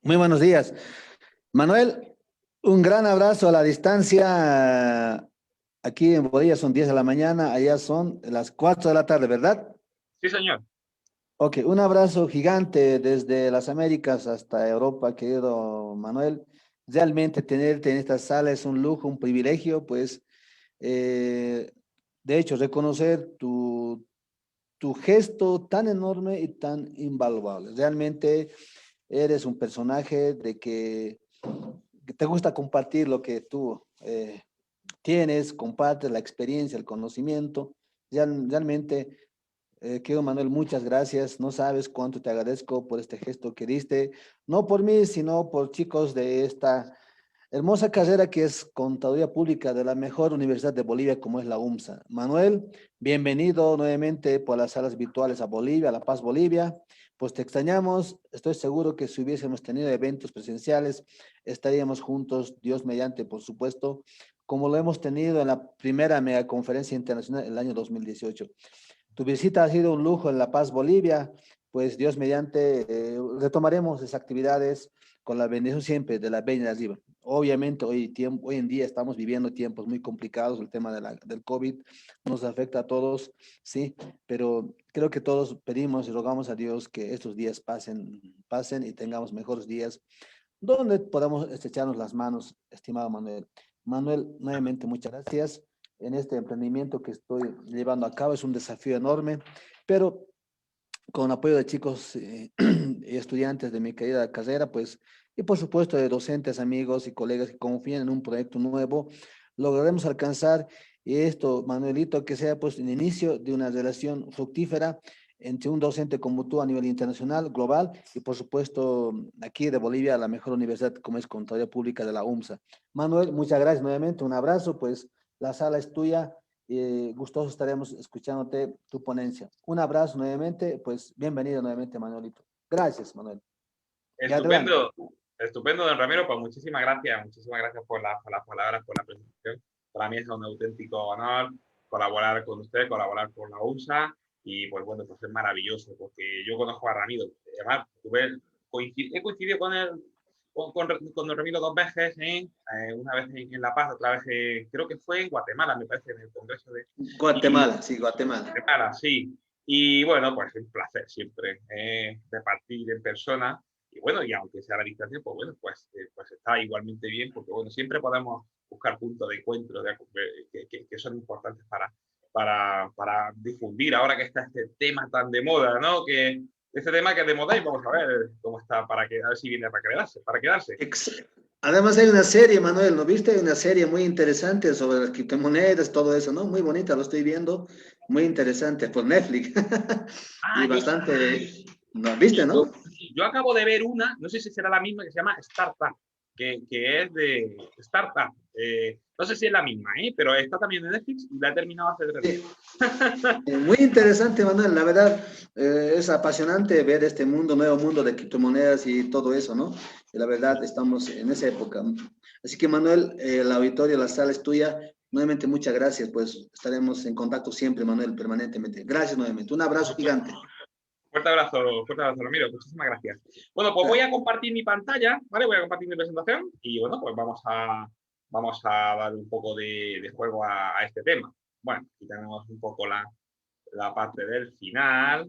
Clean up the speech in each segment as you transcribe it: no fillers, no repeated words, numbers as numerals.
Muy buenos días. Manuel, un gran abrazo a la distancia. Aquí en Bolivia son 10 de la mañana, allá son las 4 de la tarde, ¿verdad? Sí, señor. Ok, un abrazo gigante desde las Américas hasta Europa, querido Manuel. Realmente tenerte en esta sala es un lujo, un privilegio, pues, eh, de hecho, reconocer tu gesto tan enorme y tan invaluable. Realmente eres un personaje de que te gusta compartir lo que tú tienes, compartes la experiencia, el conocimiento. Realmente, querido Manuel, muchas gracias. No sabes cuánto te agradezco por este gesto que diste, no por mí, sino por chicos de esta hermosa carrera que es Contaduría Pública de la mejor universidad de Bolivia como es la UMSA. Manuel, bienvenido nuevamente por las salas virtuales a Bolivia, a La Paz, Bolivia. Pues te extrañamos. Estoy seguro que si hubiésemos tenido eventos presenciales, estaríamos juntos, Dios mediante, por supuesto, como lo hemos tenido en la primera megaconferencia internacional el año 2018. Tu visita ha sido un lujo en La Paz, Bolivia. Pues Dios mediante, retomaremos esas actividades con la bendición siempre de la Benia de arriba. Obviamente hoy en día estamos viviendo tiempos muy complicados, el tema del COVID nos afecta a todos, sí, pero creo que todos pedimos y rogamos a Dios que estos días pasen y tengamos mejores días donde podamos estrecharnos las manos, estimado Manuel. Manuel, nuevamente muchas gracias en este emprendimiento que estoy llevando a cabo. Es un desafío enorme, pero con apoyo de chicos y estudiantes de mi querida carrera, pues, y por supuesto de docentes, amigos y colegas que confían en un proyecto nuevo, lograremos alcanzar esto, Manuelito, que sea pues el inicio de una relación fructífera entre un docente como tú a nivel internacional, global, y por supuesto aquí de Bolivia, la mejor universidad como es Contaduría Pública de la UMSA. Manuel, muchas gracias nuevamente, un abrazo, pues la sala es tuya, gustosos estaremos escuchándote tu ponencia. Un abrazo nuevamente, pues bienvenido nuevamente, Manuelito. Gracias, Manuel. Y adelante. Estupendo, estupendo, don Ramiro. Pues muchísimas gracias por las palabras, por la presentación. Para mí es un auténtico honor colaborar con usted, colaborar con la USA y pues bueno, pues es maravilloso porque yo conozco a Ramiro. Además, he coincidido con él, con don Ramiro dos veces, una vez en La Paz, otra vez creo que fue en Guatemala, me parece, en el Congreso de... Y, Guatemala, sí, Guatemala. Guatemala, sí. Y bueno, pues un placer siempre repartir en persona. Y bueno, y aunque sea a la distancia, pues bueno, pues está igualmente bien, porque bueno, siempre podemos buscar puntos de encuentro que son importantes para difundir ahora que está este tema tan de moda, ¿no? Que este tema que es de moda y vamos a ver cómo está a ver si viene para quedarse. Además hay una serie, Manuel, ¿no viste? Hay una serie muy interesante sobre las criptomonedas, todo eso, ¿no? Muy bonita, lo estoy viendo, muy interesante, por Netflix. Ah, Y bastante, ¿no viste, no? yo acabo de ver una, no sé si será la misma, que se llama Startup, que es de Startup. No sé si es la misma, pero está también en Netflix y la he terminado hace 3 días. Sí. Muy interesante, Manuel. La verdad, es apasionante ver este mundo, nuevo mundo de criptomonedas y todo eso, ¿no? Y la verdad, estamos en esa época. Así que, Manuel, el auditorio, la sala es tuya. Nuevamente, muchas gracias. Pues estaremos en contacto siempre, Manuel, permanentemente. Gracias nuevamente. Un abrazo gigante. Fuerte abrazo, Ramiro. Muchísimas gracias. Bueno, pues voy a compartir mi pantalla, ¿vale? Voy a compartir mi presentación y bueno, pues vamos a dar un poco de juego a este tema. Bueno, aquí tenemos un poco la parte del final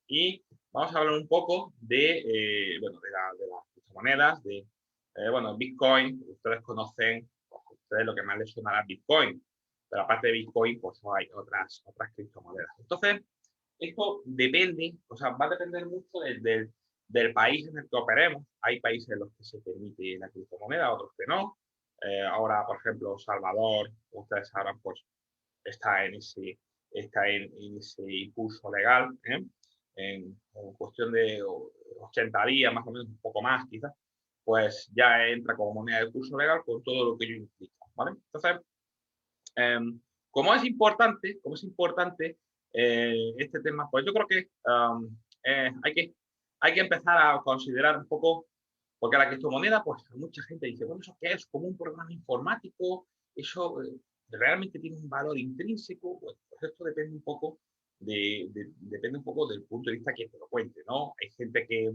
y vamos a hablar un poco bueno, de las criptomonedas, bueno, Bitcoin. Ustedes conocen, ustedes lo que más les sonará Bitcoin, pero aparte de Bitcoin, pues hay otras criptomonedas. Entonces, esto depende, o sea, va a depender mucho del país en el que operemos. Hay países en los que se permite la criptomoneda, otros que no. Ahora, por ejemplo, Salvador, como ustedes sabrán, pues está en ese impulso legal, en cuestión de 80 días, más o menos, un poco más quizás, pues ya entra como moneda de curso legal con todo lo que ello implica, ¿vale? Entonces, eh, como es importante este tema, pues yo creo que hay que empezar a considerar un poco, porque la criptomoneda, pues mucha gente dice, bueno, ¿eso qué es? ¿Como un programa informático? ¿Eso realmente tiene un valor intrínseco? Pues esto depende un poco depende un poco del punto de vista que te lo cuente, ¿no? Hay gente que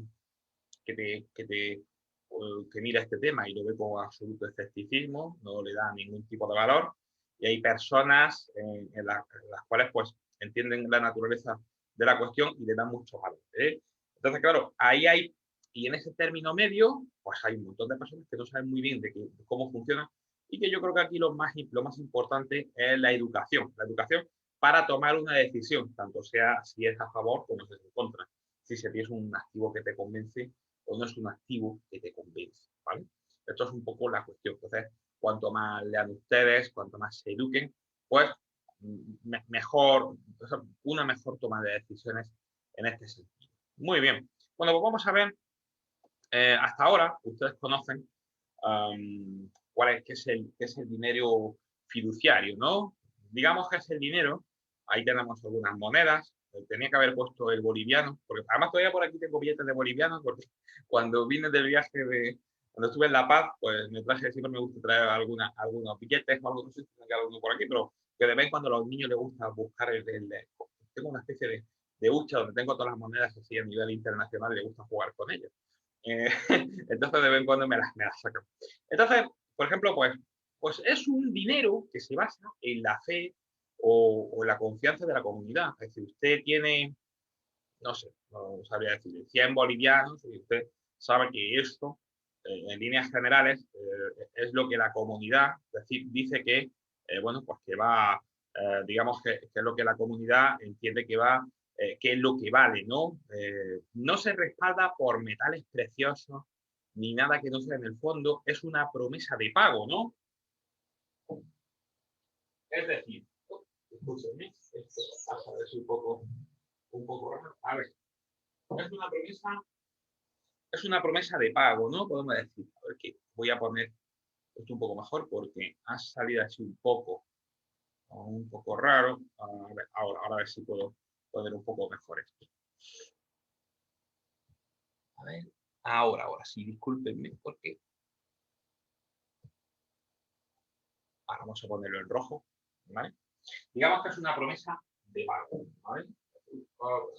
te que mira este tema y lo ve con absoluto escepticismo, no le da ningún tipo de valor, y hay personas en las cuales pues entienden la naturaleza de la cuestión y le dan mucho valor. Entonces, claro, ahí hay, y en ese término medio, pues hay un montón de personas que no saben muy bien de cómo funciona, y que yo creo que aquí lo más importante es la educación para tomar una decisión, tanto sea si es a favor como si es en contra, si se tienes un activo que te convence o no es un activo que te convence, ¿vale? Esto es un poco la cuestión. Entonces, cuanto más lean ustedes, cuanto más se eduquen, pues mejor, una mejor toma de decisiones en este sentido. Muy bien. Bueno, pues vamos a ver, hasta ahora ustedes conocen qué es el dinero fiduciario, ¿no? Digamos que es el dinero, ahí tenemos algunas monedas, tenía que haber puesto el boliviano, porque además todavía por aquí tengo billetes de bolivianos, porque cuando vine del viaje cuando estuve en La Paz, pues me traje, siempre me gusta traer algunos billetes o algo, no sé si tengo alguno por aquí, pero que de vez en cuando a los niños les gusta buscar tengo una especie de hucha donde tengo todas las monedas así a nivel internacional y les gusta jugar con ellos. Entonces de vez en cuando me las sacan. Entonces, por ejemplo, pues es un dinero que se basa en la fe o la confianza de la comunidad. Es decir, usted tiene, no sé, no sabría decir, 100 bolivianos y usted sabe que esto, en líneas generales, es lo que la comunidad, es decir, dice que, bueno, pues que va, digamos que es lo que la comunidad entiende que va, que es lo que vale, ¿no? No se respalda por metales preciosos ni nada que no sea en el fondo, es una promesa de pago, ¿no? Es decir, escúchenme, esto pasa de ser un poco raro. A ver, es una promesa de pago, ¿no? Podemos decir, a ver que voy a poner esto un poco mejor porque ha salido así un poco raro. A ver, ahora a ver si puedo poner un poco mejor esto. A ver, ahora sí, discúlpenme porque ahora vamos a ponerlo en rojo, ¿vale? Digamos que es una promesa de pago, ¿vale? Por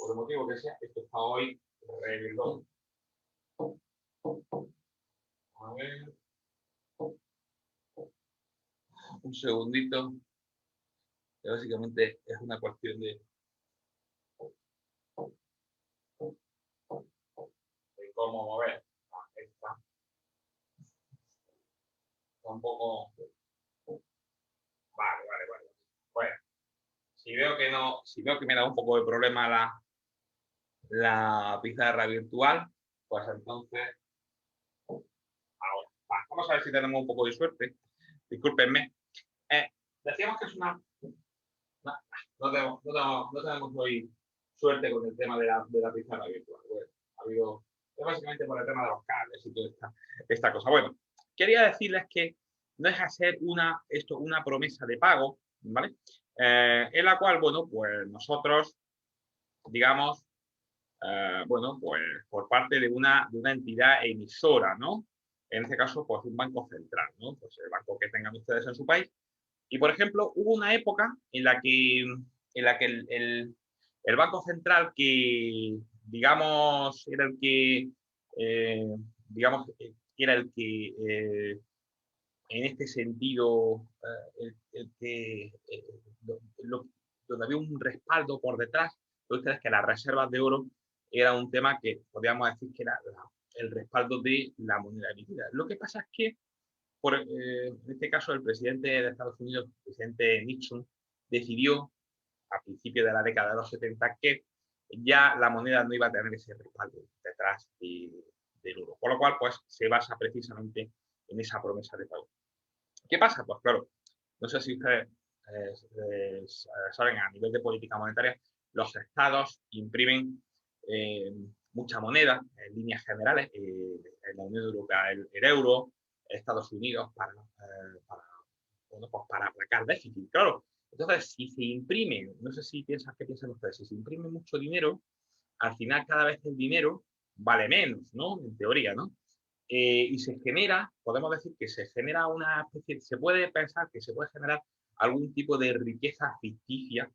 el motivo que sea, esto está hoy redondo. A ver, un segundito, que básicamente es una cuestión de cómo mover. Está un poco. Vale. Bueno, si veo que me da un poco de problema la pizarra virtual, pues entonces, ahora, vamos a ver si tenemos un poco de suerte. Discúlpenme. Decíamos que es no tenemos hoy suerte con el tema de la pizarra virtual. Bueno, ha habido, es básicamente por el tema de los cables y toda esta cosa. Bueno, quería decirles que no deja de ser una promesa de pago, ¿vale? En la cual, bueno, pues nosotros, digamos, bueno, pues por parte de una entidad emisora, ¿no? En este caso, pues un banco central, ¿no? Pues el banco que tengan ustedes en su país. Y, por ejemplo, hubo una época en la que el Banco Central, que digamos era el que, digamos, era el que en este sentido, el que, donde había un respaldo por detrás, entonces que las reservas de oro era un tema que podríamos decir que era el respaldo de la moneda líquida. Lo que pasa es que en este caso, el presidente de Estados Unidos, el presidente Nixon, decidió a principios de la década de los 70 que ya la moneda no iba a tener ese respaldo detrás del euro. Por lo cual, pues, se basa precisamente en esa promesa de pago. ¿Qué pasa? Pues claro, no sé si ustedes saben, a nivel de política monetaria, los estados imprimen mucha moneda en líneas generales, en la Unión Europea el euro, Estados Unidos bueno, pues para aplacar déficit, claro. Entonces, si se imprime, no sé si qué piensan ustedes, si se imprime mucho dinero, al final cada vez el dinero vale menos, ¿no? En teoría, ¿no? Y se genera, podemos decir que se genera una especie, se puede pensar que se puede generar algún tipo de riqueza ficticia,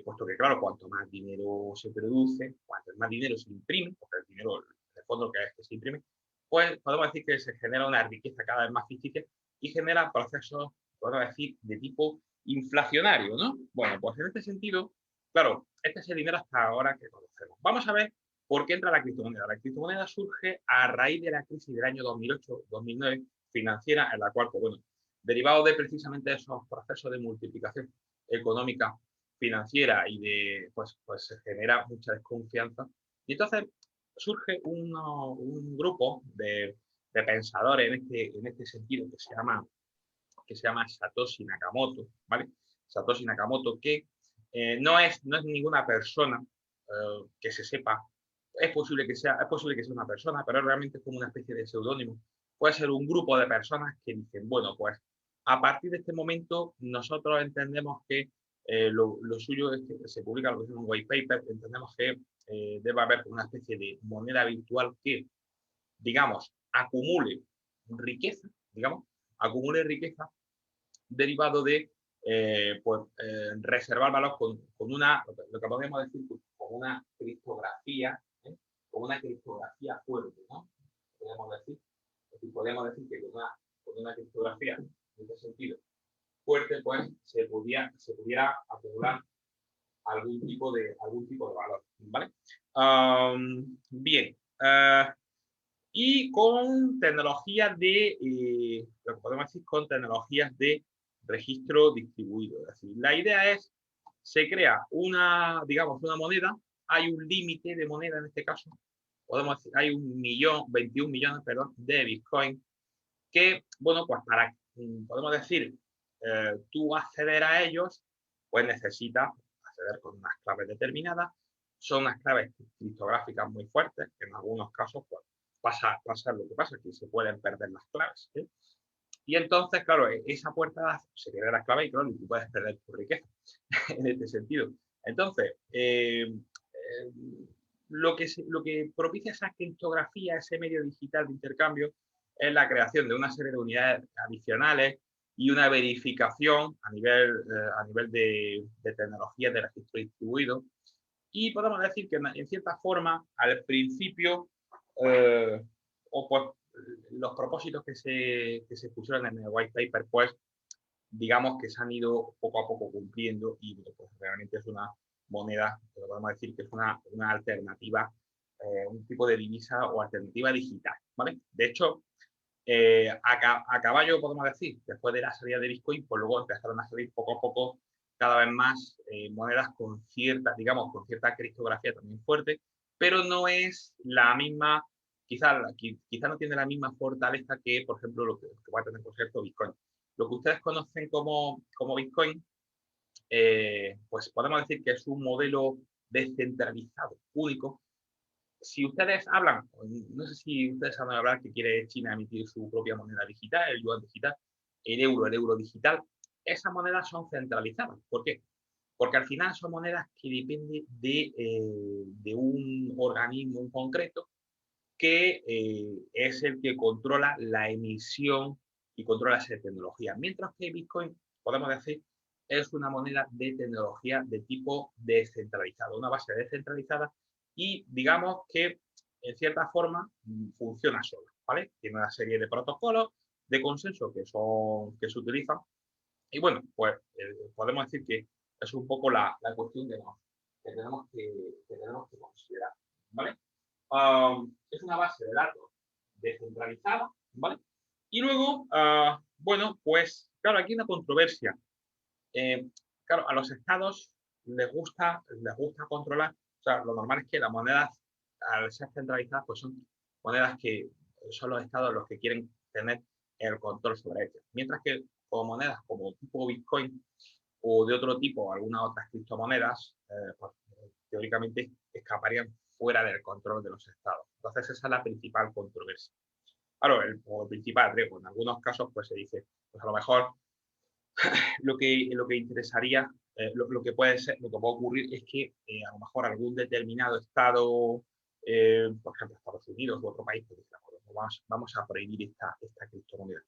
puesto que, claro, cuanto más dinero se produce, cuanto más dinero se imprime, porque el dinero, fondo que se imprime, pues podemos decir que se genera una riqueza cada vez más ficticia y genera procesos, podemos decir, de tipo inflacionario, ¿no? Bueno, pues en este sentido, claro, este es el dinero hasta ahora que conocemos. Vamos a ver por qué entra la criptomoneda. La criptomoneda surge a raíz de la crisis del año 2008-2009 financiera, en la cual, pues, bueno, derivado de precisamente esos procesos de multiplicación económica, financiera y de, pues se genera mucha desconfianza. Y entonces surge un grupo de pensadores en este sentido que se llama Satoshi Nakamoto, ¿vale? Satoshi Nakamoto, que no es ninguna persona que se sepa, es posible que sea una persona, pero realmente es como una especie de seudónimo. Puede ser un grupo de personas que dicen, bueno, pues a partir de este momento nosotros entendemos que lo suyo es que se publica lo que es un white paper, entendemos que debe haber una especie de moneda virtual que, digamos, acumule riqueza derivado de reservar valor con una, lo que podemos decir, con una criptografía, con una criptografía fuerte, ¿no? Podemos decir que con una criptografía, en este sentido, fuerte, pues se pudiera acumular algún tipo de valor, ¿vale? Bien. Y con tecnologías lo que podemos decir con tecnologías de registro distribuido. Es decir, la idea es, se crea digamos, una moneda, hay un límite de moneda en este caso, podemos decir, hay 21 millones, perdón, de Bitcoin, que, bueno, pues podemos decir, tú acceder a ellos, pues necesitas acceder con unas claves determinadas, son unas claves criptográficas muy fuertes, que en algunos casos, pues, pasa lo que pasa, que se pueden perder las claves. ¿Sí? Y entonces, claro, esa puerta se pierde las claves y, claro, tú puedes perder tu riqueza en este sentido. Entonces, lo que propicia esa criptografía, ese medio digital de intercambio, es la creación de una serie de unidades adicionales y una verificación a nivel de tecnologías de registro distribuido. Y podemos decir que, en cierta forma, al principio, o pues los propósitos que se pusieron en el white paper, pues digamos que se han ido poco a poco cumpliendo y pues, realmente es una moneda, podemos decir que es una alternativa, un tipo de divisa o alternativa digital, ¿vale? De hecho, a caballo, podemos decir, después de la salida de Bitcoin, pues luego empezaron a salir poco a poco cada vez más monedas con cierta criptografía también fuerte, pero no es la misma, quizá no tiene la misma fortaleza que, por ejemplo, lo que va a tener, por cierto, Bitcoin. Lo que ustedes conocen como Bitcoin, pues podemos decir que es un modelo descentralizado, único. Si ustedes hablan, no sé si ustedes saben hablar que quiere China emitir su propia moneda digital, el yuan digital, el euro digital, esas monedas son centralizadas. ¿Por qué? Porque al final son monedas que dependen de un organismo en concreto que es el que controla la emisión y controla esa tecnología. Mientras que Bitcoin, podemos decir, es una moneda de tecnología de tipo descentralizado, una base descentralizada y digamos que en cierta forma funciona sola, ¿vale? Tiene una serie de protocolos de consenso que se utilizan y bueno, pues podemos decir que es un poco la cuestión que tenemos que considerar, ¿vale? Es una base de datos descentralizada, ¿vale? Y luego, bueno, pues claro, aquí hay una controversia. Claro, a los estados les gusta controlar, o sea, lo normal es que las monedas, al ser centralizadas, pues son monedas que son los estados los que quieren tener el control sobre ellas. Mientras que con monedas como tipo Bitcoin o de otro tipo, algunas otras criptomonedas, pues, teóricamente escaparían fuera del control de los estados. Entonces esa es la principal controversia. Claro, el principal riesgo, en algunos casos pues se dice, pues a lo mejor lo que interesaría, lo que puede ocurrir es que a lo mejor algún determinado estado, por ejemplo Estados Unidos u otro país, pues, vamos a prohibir esta criptomoneda.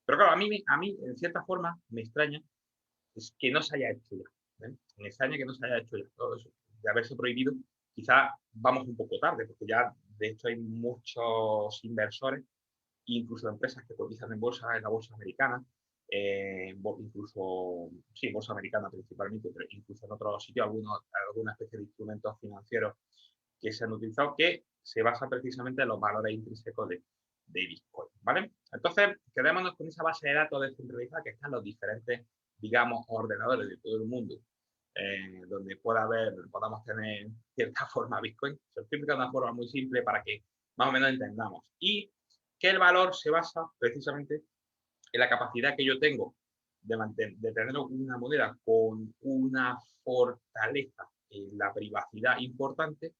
Pero claro, a mí en cierta forma me extraña es que no se haya hecho ya. Me extraña que no se haya hecho ya. Todo eso, de haberse prohibido, quizá vamos un poco tarde, porque ya De hecho, hay muchos inversores, incluso empresas que cotizan en la bolsa americana, incluso, sí, bolsa americana principalmente, pero incluso en otros sitios, alguna especie de instrumentos financieros que se han utilizado, que se basa precisamente en los valores intrínsecos de Bitcoin, ¿vale? Entonces, quedémonos con esa base de datos descentralizada que están los diferentes, digamos, ordenadores de todo el mundo, donde podamos tener cierta forma Bitcoin. Se explica de una forma muy simple para que más o menos entendamos. Y que el valor se basa precisamente en la capacidad que yo tengo de tener una moneda con una fortaleza en la privacidad importante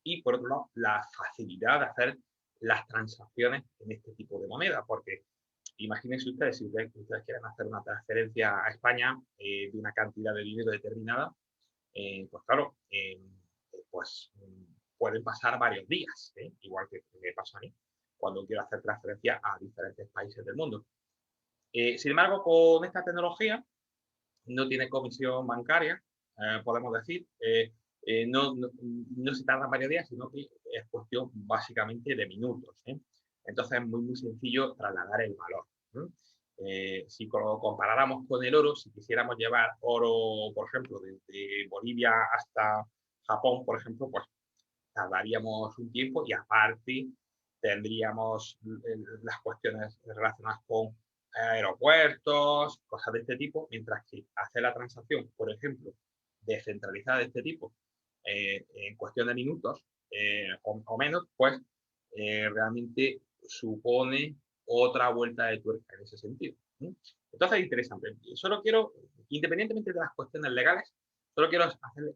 y, por otro lado, la facilidad de hacer las transacciones en este tipo de moneda, porque imagínense ustedes, si ustedes quieren hacer una transferencia a España de una cantidad de dinero determinada, pues claro, pues pueden pasar varios días, igual que me pasa a mí, cuando quiero hacer transferencia a diferentes países del mundo. Sin embargo, con esta tecnología no tiene comisión bancaria, podemos decir, no se tarda varios días, sino que es cuestión básicamente de minutos. Entonces es muy, muy sencillo trasladar el valor. Si lo comparáramos con el oro, si quisiéramos llevar oro, por ejemplo, desde Bolivia hasta Japón, por ejemplo, pues tardaríamos un tiempo y aparte tendríamos las cuestiones relacionadas con aeropuertos, cosas de este tipo, mientras que hacer la transacción, por ejemplo, descentralizada de este tipo, en cuestión de minutos o menos, pues realmente supone otra vuelta de tuerca en ese sentido. Entonces es interesante. Solo quiero, independientemente de las cuestiones legales, solo quiero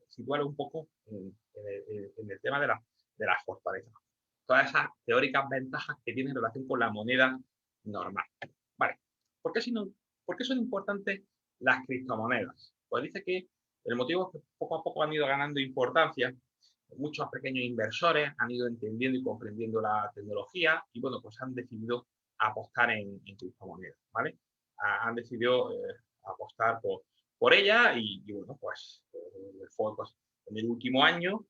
situar un poco en el tema de las fortalezas. Todas esas teóricas ventajas que tienen relación con la moneda normal. Vale. ¿Por qué son importantes las criptomonedas? Pues dice que el motivo es que poco a poco han ido ganando importancia. Muchos pequeños inversores han ido entendiendo y comprendiendo la tecnología y, bueno, pues han decidido apostar en criptomonedas, ¿vale? Han decidido apostar por ella y, bueno, pues fue pues, en el último año,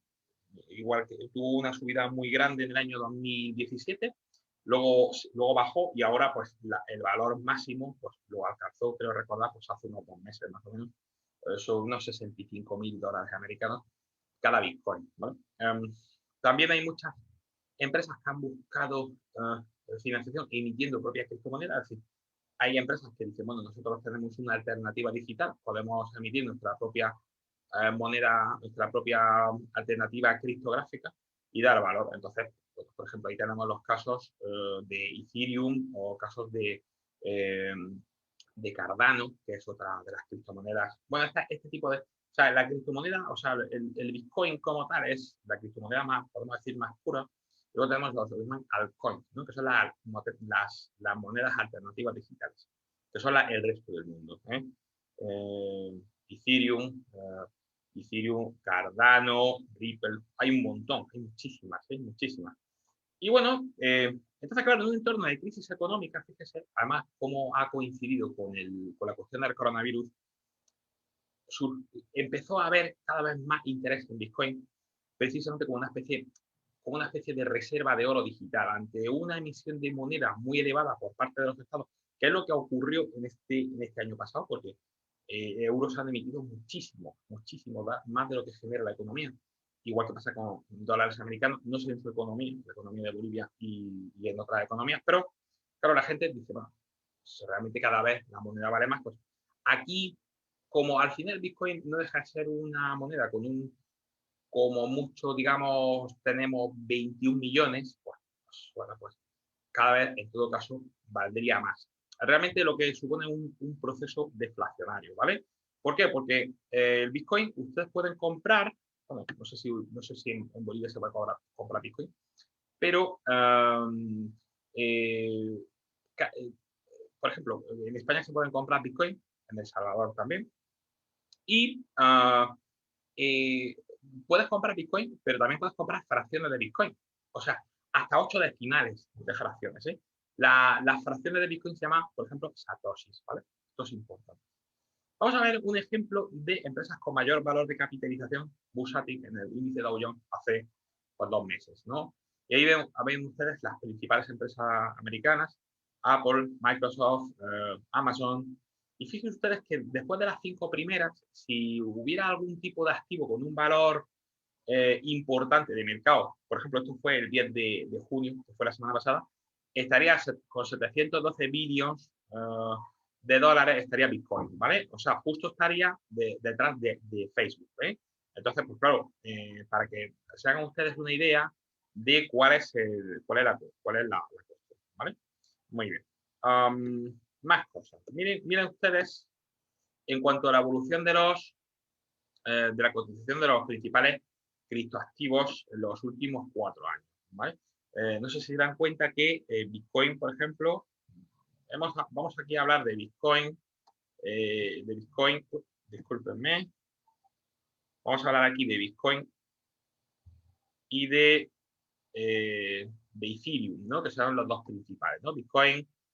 igual que tuvo una subida muy grande en el año 2017, luego bajó y ahora pues el valor máximo pues lo alcanzó, creo recordar, pues hace unos 2 meses más o menos, son unos $65.000 americanos cada Bitcoin, ¿vale? También hay muchas empresas que han buscado financiación emitiendo propias criptomonedas, es decir, hay empresas que dicen, bueno, nosotros tenemos una alternativa digital, podemos emitir nuestra propia moneda, nuestra propia alternativa criptográfica y dar valor. Entonces, pues, por ejemplo, ahí tenemos los casos de Ethereum o casos de Cardano, que es otra de las criptomonedas. Bueno, este tipo de... O sea, la criptomoneda, o sea, el Bitcoin como tal es la criptomoneda más, podemos decir, más pura. Luego tenemos los altcoins, ¿no? Que son las monedas alternativas digitales, que son el resto del mundo. Ethereum, Cardano, Ripple, hay un montón, hay muchísimas, muchísimas. Y bueno, entonces, claro, en un entorno de crisis económica, fíjese, además, cómo ha coincidido con la cuestión del coronavirus, empezó a haber cada vez más interés en Bitcoin, precisamente como una especie de reserva de oro digital ante una emisión de moneda muy elevada por parte de los estados, que es lo que ocurrió en este año pasado, porque euros han emitido muchísimo, más de lo que genera la economía. Igual que pasa con dólares americanos, no sé en su economía, la economía de Bolivia y en otras economías, pero claro, la gente dice, bueno, pues realmente cada vez la moneda vale más, pues aquí, como al final Bitcoin no deja de ser una moneda como mucho, digamos, tenemos 21 millones, pues, bueno, pues cada vez, en todo caso, valdría más. Realmente lo que supone un proceso deflacionario, ¿vale? ¿Por qué? Porque el Bitcoin ustedes pueden comprar, bueno, no sé si en Bolivia se puede comprar Bitcoin, pero, por ejemplo, en España se pueden comprar Bitcoin, en El Salvador también, y puedes comprar Bitcoin, pero también puedes comprar fracciones de Bitcoin. O sea, hasta 8 decimales de fracciones. Las fracciones de Bitcoin se llaman, por ejemplo, satoshis, ¿vale? Esto es importante. Vamos a ver un ejemplo de empresas con mayor valor de capitalización bursátil en el índice Dow Jones hace pues, 2 meses, ¿no? Y ahí ven ustedes las principales empresas americanas, Apple, Microsoft, Amazon. Y fíjense ustedes que después de las 5 primeras, si hubiera algún tipo de activo con un valor importante de mercado, por ejemplo, esto fue el 10 de junio, que fue la semana pasada, estaría con 712 billones de dólares, estaría Bitcoin, ¿vale? O sea, justo estaría detrás de Facebook, ¿eh? Entonces, pues claro, para que se hagan ustedes una idea de cuál es la cuestión, ¿vale? Muy bien. Más cosas. Miren ustedes, en cuanto a la evolución de la cotización de los principales criptoactivos en los últimos 4 años, ¿vale? No sé si se dan cuenta que Bitcoin, por ejemplo, vamos aquí a hablar de Bitcoin, discúlpenme, vamos a hablar aquí de Bitcoin y de Ethereum, ¿no? Que son los dos principales, ¿no?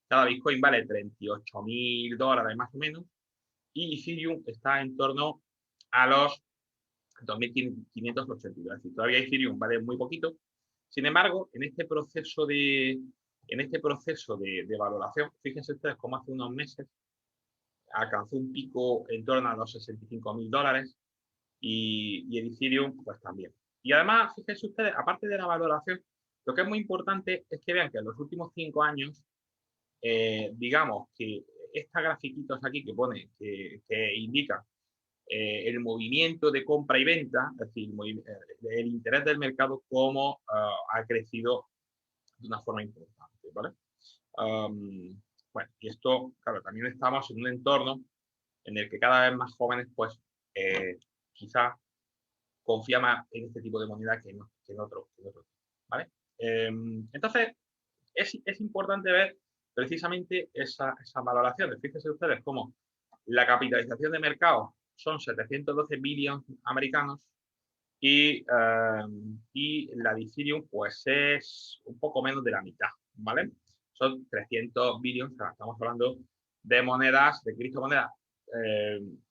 Cada Bitcoin vale $38.000 más o menos, y Ethereum está en torno a los 2.582. Y todavía Ethereum vale muy poquito. Sin embargo, en este proceso de valoración, fíjense ustedes cómo hace unos meses alcanzó un pico en torno a los $65.000 y el Ethereum pues también. Y además, fíjense ustedes, aparte de la valoración, lo que es muy importante es que vean que en los últimos 5 años, digamos que estas grafiquitos aquí que pone, que indican el movimiento de compra y venta, es decir, el interés del mercado, cómo ha crecido de una forma importante, ¿vale? Bueno, y esto, claro, también estamos en un entorno en el que cada vez más jóvenes, pues, quizá confía más en este tipo de moneda que en otro, ¿vale? Entonces, es importante ver precisamente esa valoración. Fíjense ustedes cómo la capitalización de mercado son 712 billones americanos y la de Ethereum pues es un poco menos de la mitad, ¿vale? Son 300 billones, o sea, estamos hablando de monedas, de criptomonedas,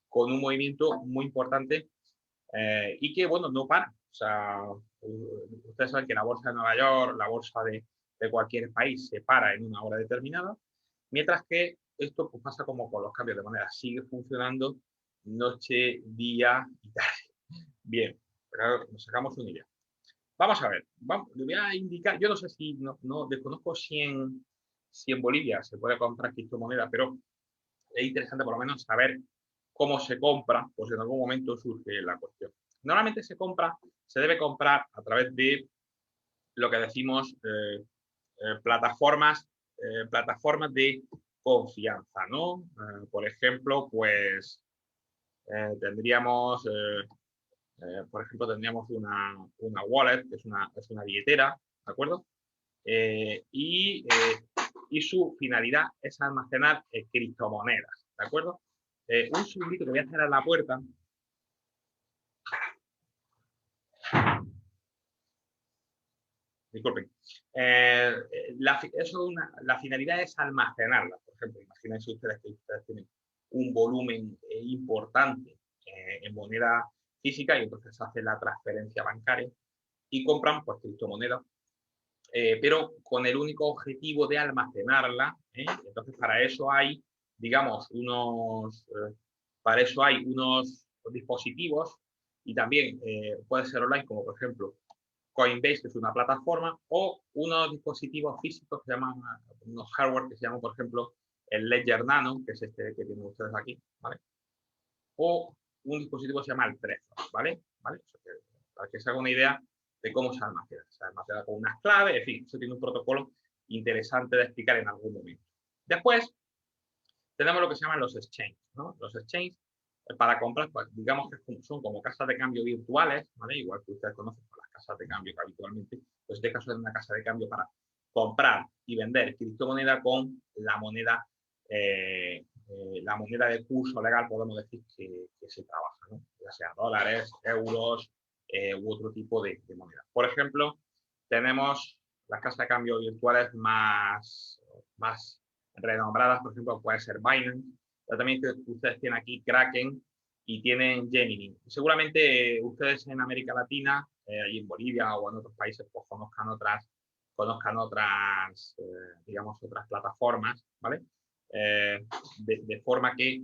con un movimiento muy importante y que, bueno, no para. O sea, ustedes saben que la bolsa de Nueva York, la bolsa de cualquier país se para en una hora determinada, mientras que esto pues, pasa como con los cambios de moneda, sigue funcionando noche, día y tarde. Bien, pero nos sacamos una idea. Vamos a ver, le voy a indicar, yo no sé si, no desconozco si en Bolivia se puede comprar criptomoneda, pero es interesante por lo menos saber cómo se compra, pues en algún momento surge la cuestión. Normalmente se debe comprar a través de lo que decimos plataformas de confianza, ¿no? Por ejemplo, pues tendríamos, por ejemplo, tendríamos una wallet, que es una billetera, ¿de acuerdo? Y su finalidad es almacenar criptomonedas, ¿de acuerdo? Un segundito que voy a cerrar la puerta. Disculpen. La finalidad es almacenarla. Por ejemplo, imagínense ustedes que ustedes tienen un volumen importante en moneda física y entonces hace la transferencia bancaria y compran pues criptomonedas, pero con el único objetivo de almacenarla. Entonces, para eso hay, digamos, para eso hay unos dispositivos y también puede ser online, como por ejemplo Coinbase, que es una plataforma, o unos dispositivos físicos que se llaman, unos hardware que se llaman, por ejemplo, el Ledger Nano, que es este que tienen ustedes aquí, ¿vale? O un dispositivo que se llama el Trezor, ¿vale? ¿Vale? O sea, para que se haga una idea de cómo se almacena. Se almacena con unas claves, en fin, eso tiene un protocolo interesante de explicar en algún momento. Después, tenemos lo que se llaman los exchanges, ¿no? Los exchanges, para comprar, pues, digamos que son como casas de cambio virtuales, ¿vale? Igual que ustedes conocen las casas de cambio que habitualmente, pues este caso es una casa de cambio para comprar y vender criptomoneda con la moneda de curso legal, podemos decir, que se trabaja, ¿no? Ya sea dólares, euros u otro tipo de moneda. Por ejemplo, tenemos las casas de cambio virtuales más renombradas, por ejemplo, puede ser Binance, pero también ustedes tienen aquí Kraken y tienen Gemini. Seguramente ustedes en América Latina, allí en Bolivia o en otros países, pues conozcan otras conozcan otras, digamos, otras plataformas, ¿vale? De forma que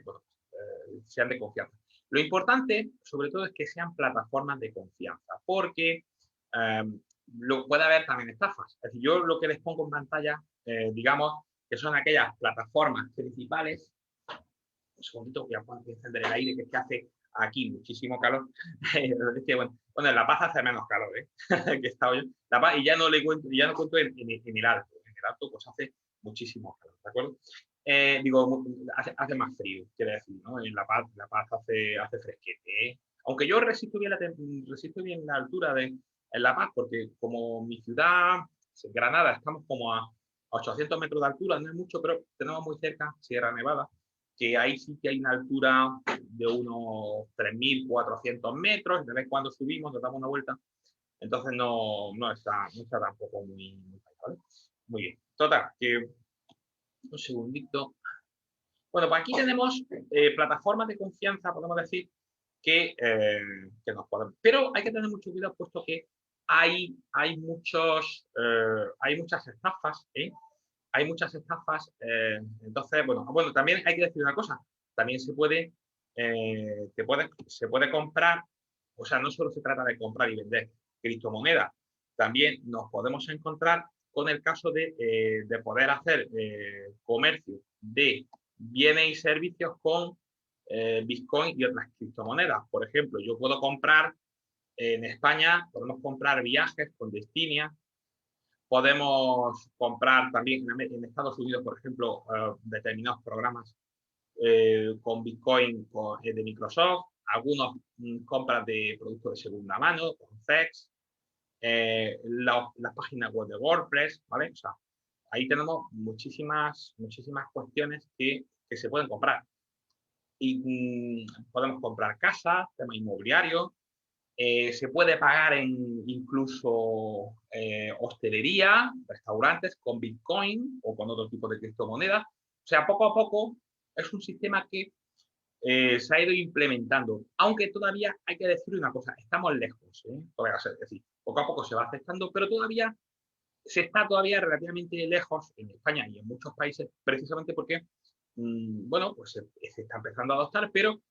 bueno, sean de confianza. Lo importante, sobre todo, es que sean plataformas de confianza, porque puede haber también estafas. Es decir, yo lo que les pongo en pantalla, digamos, que son aquellas plataformas principales. Un segundito, voy a encender el aire, que es que hace aquí muchísimo calor. Es que, bueno, en La Paz hace menos calor, que he estado yo. La Paz, y ya no cuento en el alto. En el alto, pues hace muchísimo calor, ¿de acuerdo? Digo, hace más frío, quiere decir, ¿no? En La Paz hace fresquete, ¿eh? Aunque yo resisto bien la altura en La Paz, porque como mi ciudad, Granada, estamos como a 800 metros de altura, no es mucho, pero tenemos muy cerca Sierra Nevada, que ahí sí que hay una altura de unos 3.400 metros, de vez en cuando subimos, nos damos una vuelta, entonces no está tampoco muy ¿vale? Muy bien. Total, que un segundito. Bueno, pues aquí tenemos plataformas de confianza, podemos decir, que nos podemos. Pero hay que tener mucho cuidado, puesto que hay muchas estafas, ¿eh? Hay muchas estafas, entonces, bueno, también hay que decir una cosa, también se puede comprar, o sea, no solo se trata de comprar y vender criptomonedas, también nos podemos encontrar con el caso de poder hacer comercio de bienes y servicios con Bitcoin y otras criptomonedas. Por ejemplo, yo puedo comprar, en España, podemos comprar viajes con Destinia. Podemos comprar también en Estados Unidos, por ejemplo, determinados programas con Bitcoin de Microsoft, algunos compras de productos de segunda mano, con FEX, las páginas web de WordPress, ¿vale? O sea, ahí tenemos muchísimas cuestiones que se pueden comprar. Y podemos comprar casas, tema inmobiliario, se puede pagar incluso hostelería, restaurantes con Bitcoin o con otro tipo de criptomonedas. O sea, poco a poco es un sistema que se ha ido implementando, aunque todavía hay que decir una cosa, estamos lejos, es decir, poco a poco se va aceptando, pero todavía se está relativamente lejos en España y en muchos países, precisamente porque, bueno, pues se está empezando a adoptar, pero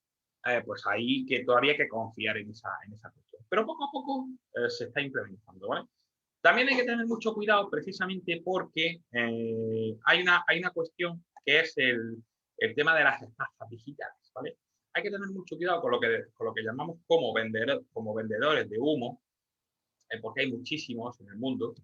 pues ahí que todavía hay que confiar en esa cuestión. Pero poco a poco se está implementando, ¿vale? También hay que tener mucho cuidado precisamente porque hay una cuestión que es el tema de las estafas digitales, ¿vale? Hay que tener mucho cuidado con lo que llamamos como vendedores de humo, porque hay muchísimos en el mundo.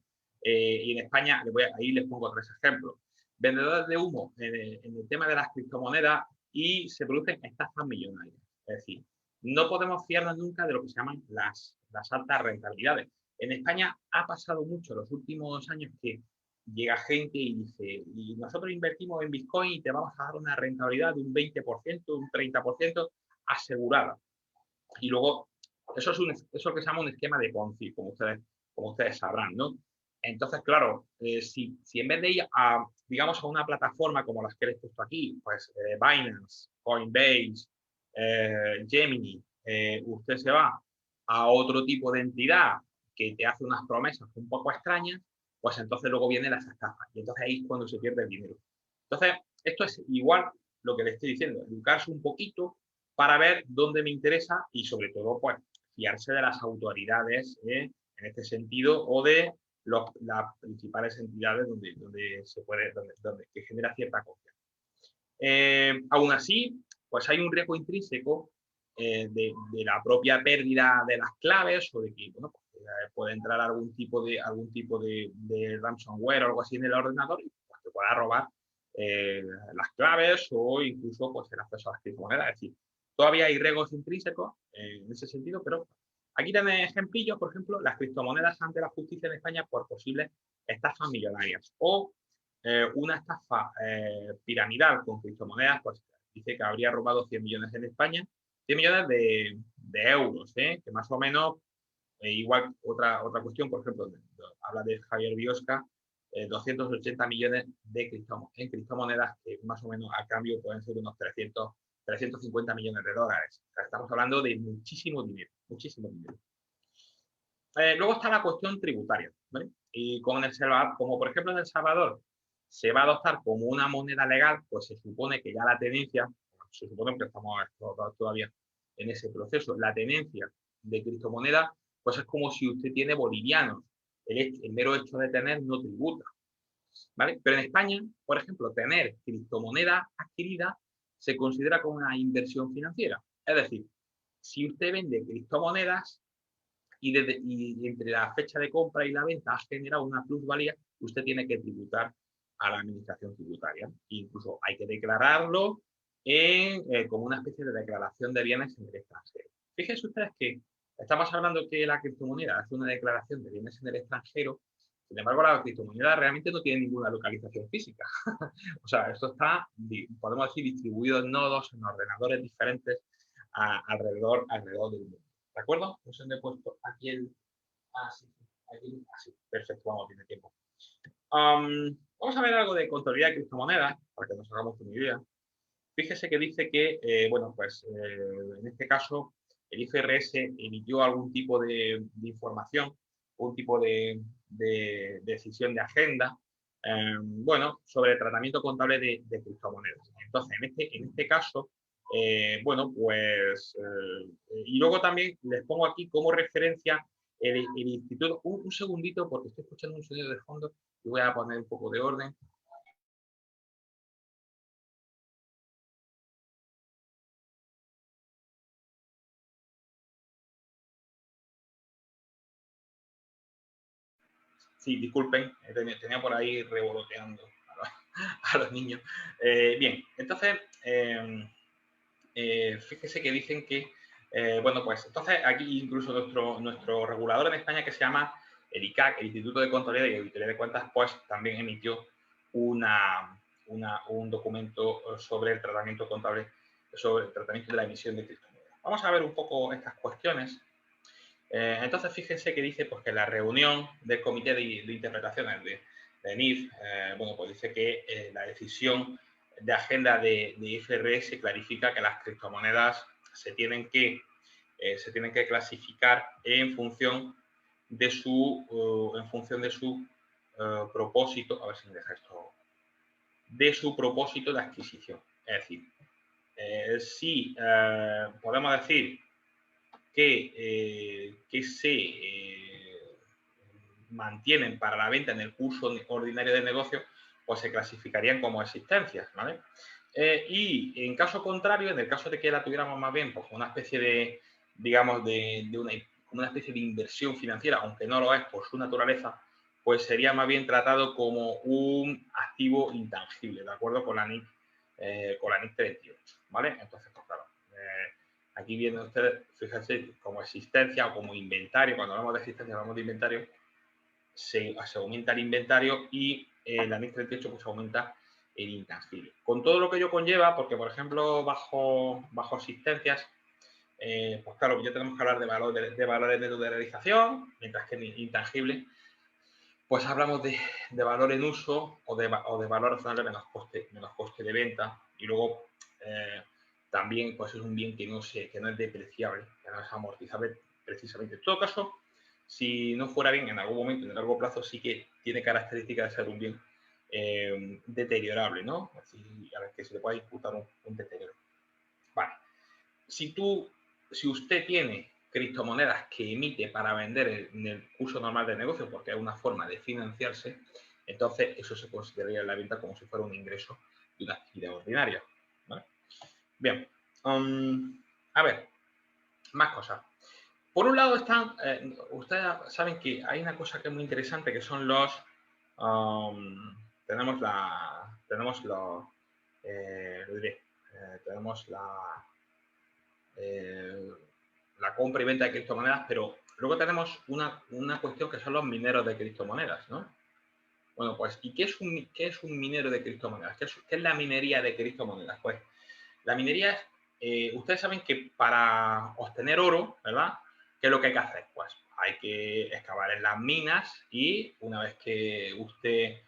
Y en España, ahí les pongo 3 ejemplos. Vendedores de humo en el tema de las criptomonedas y se producen estafas millonarias. Es decir, no podemos fiarnos nunca de lo que se llaman las altas rentabilidades. En España ha pasado mucho en los últimos años que llega gente y dice, y nosotros invertimos en Bitcoin y te vamos a dar una rentabilidad de un 20%, un 30% asegurada. Y luego, eso es lo que se llama un esquema de Ponzi, como ustedes sabrán, ¿no? Entonces, claro, si en vez de ir digamos, a una plataforma como las que les he puesto aquí, pues Binance, Coinbase, Gemini, usted se va a otro tipo de entidad que te hace unas promesas un poco extrañas, pues entonces luego vienen las estafas. Y entonces ahí es cuando se pierde el dinero. Entonces, esto es igual lo que le estoy diciendo, educarse un poquito para ver dónde me interesa y sobre todo, pues, fiarse de las autoridades en este sentido o de las principales entidades donde se puede, que genera cierta confianza. Aún así, pues hay un riesgo intrínseco de la propia pérdida de las claves o de que, bueno, pues, puede entrar algún tipo de ransomware o algo así en el ordenador y pues, te pueda robar las claves o incluso pues, el acceso a las criptomonedas. Es decir, todavía hay riesgos intrínsecos en ese sentido, pero aquí tenéis ejemplillos, por ejemplo, las criptomonedas ante la justicia en España por posibles estafas millonarias o una estafa piramidal con criptomonedas, pues dice que habría robado 100 millones en España, 100 millones de euros, que más o menos, igual otra cuestión, por ejemplo, habla de Javier Biosca, 280 millones en criptomonedas, que más o menos a cambio pueden ser unos 350 millones de dólares. O sea, estamos hablando de muchísimo dinero, muchísimo dinero. luego está la cuestión tributaria, ¿vale? Y con El Salvador, como por ejemplo en El Salvador se va a adoptar como una moneda legal, pues se supone que ya la tenencia, se supone que estamos todavía en ese proceso, la tenencia de criptomoneda, pues es como si usted tiene bolivianos. El mero hecho de tener no tributa, ¿vale? Pero en España, por ejemplo, tener criptomoneda adquirida se considera como una inversión financiera. Es decir, si usted vende criptomonedas y entre la fecha de compra y la venta ha generado una plusvalía, usted tiene que tributar a la administración tributaria. Incluso hay que declararlo como una especie de declaración de bienes en el extranjero. Fíjense ustedes que estamos hablando que la criptomoneda es una declaración de bienes en el extranjero. Sin embargo, la criptomoneda realmente no tiene ninguna localización física. O sea, esto está, podemos decir, distribuido en nodos, en ordenadores diferentes alrededor del mundo. ¿De acuerdo? No sé dónde he puesto aquí el... Ah, sí, aquí, sí, perfecto, vamos, tiene tiempo. Vamos a ver algo de contabilidad de criptomonedas, para que nos hagamos una idea. Fíjese que dice que, bueno, pues en este caso el IFRS emitió algún tipo de información, un tipo de decisión de agenda, bueno, sobre el tratamiento contable de criptomonedas. Entonces, en este caso, bueno, pues, y luego también les pongo aquí como referencia el instituto, un segundito porque estoy escuchando un sonido de fondo y voy a poner un poco de orden. Sí, disculpen, tenía por ahí revoloteando a los niños. Bien, entonces, fíjese que dicen que, bueno, pues entonces aquí incluso nuestro regulador en España, que se llama el ICAC, el Instituto de Contabilidad y Auditoría de Cuentas, pues también emitió un documento sobre el tratamiento contable, sobre el tratamiento de la emisión de criptomonedas. Vamos a ver un poco estas cuestiones. Entonces, fíjense que dice pues, que la reunión del Comité de Interpretaciones de NIF, bueno, pues dice que la decisión de agenda de IFRS clarifica que las criptomonedas se tienen que clasificar en función de su propósito, a ver si me deja esto, de su propósito de adquisición. Es decir, si podemos decir que se mantienen para la venta en el curso ordinario de negocio, pues se clasificarían como existencias, ¿vale? Y en caso contrario, en el caso de que la tuviéramos más bien, pues una especie de, digamos, de una especie de inversión financiera, aunque no lo es por su naturaleza, pues sería más bien tratado como un activo intangible, ¿de acuerdo? Con la NIC 38, ¿vale? Entonces, pues claro, aquí vienen ustedes, fíjense, como existencia o como inventario, cuando hablamos de existencia hablamos de inventario, se aumenta el inventario y la NIC 38 pues aumenta el intangible. Con todo lo que ello conlleva, porque por ejemplo bajo existencias, pues claro, ya tenemos que hablar de valores netos de realización, mientras que en intangible, pues hablamos de valor en uso o de valor razonable menos coste de venta. Y luego también pues es un bien que no es depreciable, que no es amortizable precisamente. En todo caso, si no fuera bien en algún momento, en el largo plazo, sí que tiene características de ser un bien deteriorable, ¿no? Así, a ver, que se le pueda imputar un deterioro. Vale. Si usted tiene criptomonedas que emite para vender en el curso normal de negocio, porque es una forma de financiarse, entonces eso se consideraría en la venta como si fuera un ingreso de una actividad ordinaria. ¿Vale? Bien, a ver, más cosas. Por un lado están, ustedes saben que hay una cosa que es muy interesante, que son los, tenemos la compra y venta de criptomonedas, pero luego tenemos una cuestión que son los mineros de criptomonedas, ¿no? Bueno, pues, ¿y qué es un minero de criptomonedas? ¿Qué es la minería de criptomonedas? Pues, la minería es, ustedes saben que para obtener oro, ¿verdad? ¿Qué es lo que hay que hacer? Pues hay que excavar en las minas y una vez que usted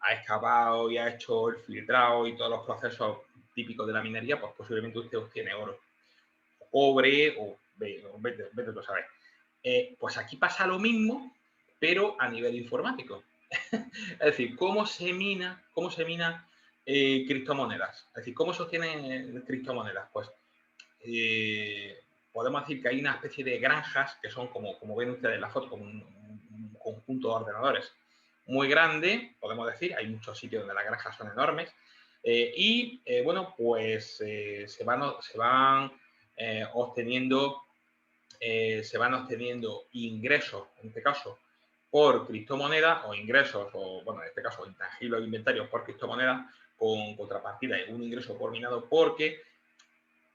ha excavado y ha hecho el filtrado y todos los procesos típicos de la minería, pues posiblemente usted obtiene oro, cobre o vete tú a saber. Pues aquí pasa lo mismo, pero a nivel informático. Es decir, ¿cómo se mina criptomonedas? Es decir, ¿cómo se obtienen criptomonedas? Pues podemos decir que hay una especie de granjas que son como ven ustedes en la foto, como un conjunto de ordenadores muy grande, podemos decir, hay muchos sitios donde las granjas son enormes, bueno, pues se van obteniendo ingresos, en este caso, por criptomonedas o ingresos, o bueno, en este caso, intangibles o inventarios por criptomonedas, con contrapartida y un ingreso por minado, porque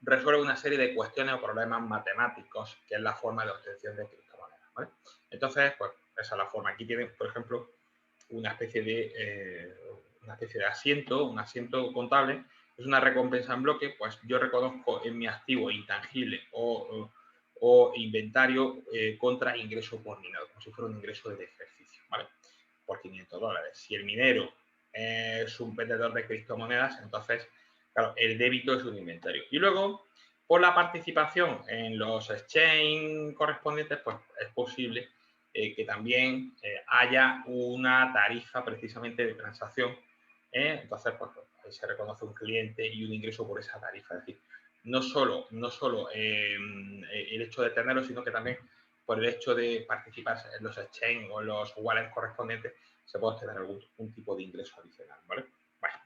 resuelve una serie de cuestiones o problemas matemáticos, que es la forma de obtención de criptomonedas, ¿vale? Entonces, pues esa es la forma. Aquí tienen, por ejemplo, una especie de asiento, un asiento contable, es una recompensa en bloque, pues yo reconozco en mi activo intangible o inventario contra ingreso por minado, como si fuera un ingreso de ejercicio, ¿vale? Por $500. Si el minero es un vendedor de criptomonedas, entonces, claro, el débito es un inventario. Y luego, por la participación en los exchange correspondientes, pues es posible que también haya una tarifa precisamente de transacción. Entonces, pues, ahí se reconoce un cliente y un ingreso por esa tarifa. Es decir, no solo el hecho de tenerlo, sino que también por el hecho de participar en los exchange o los wallets correspondientes, se puede obtener algún tipo de ingreso adicional, ¿vale? Bueno.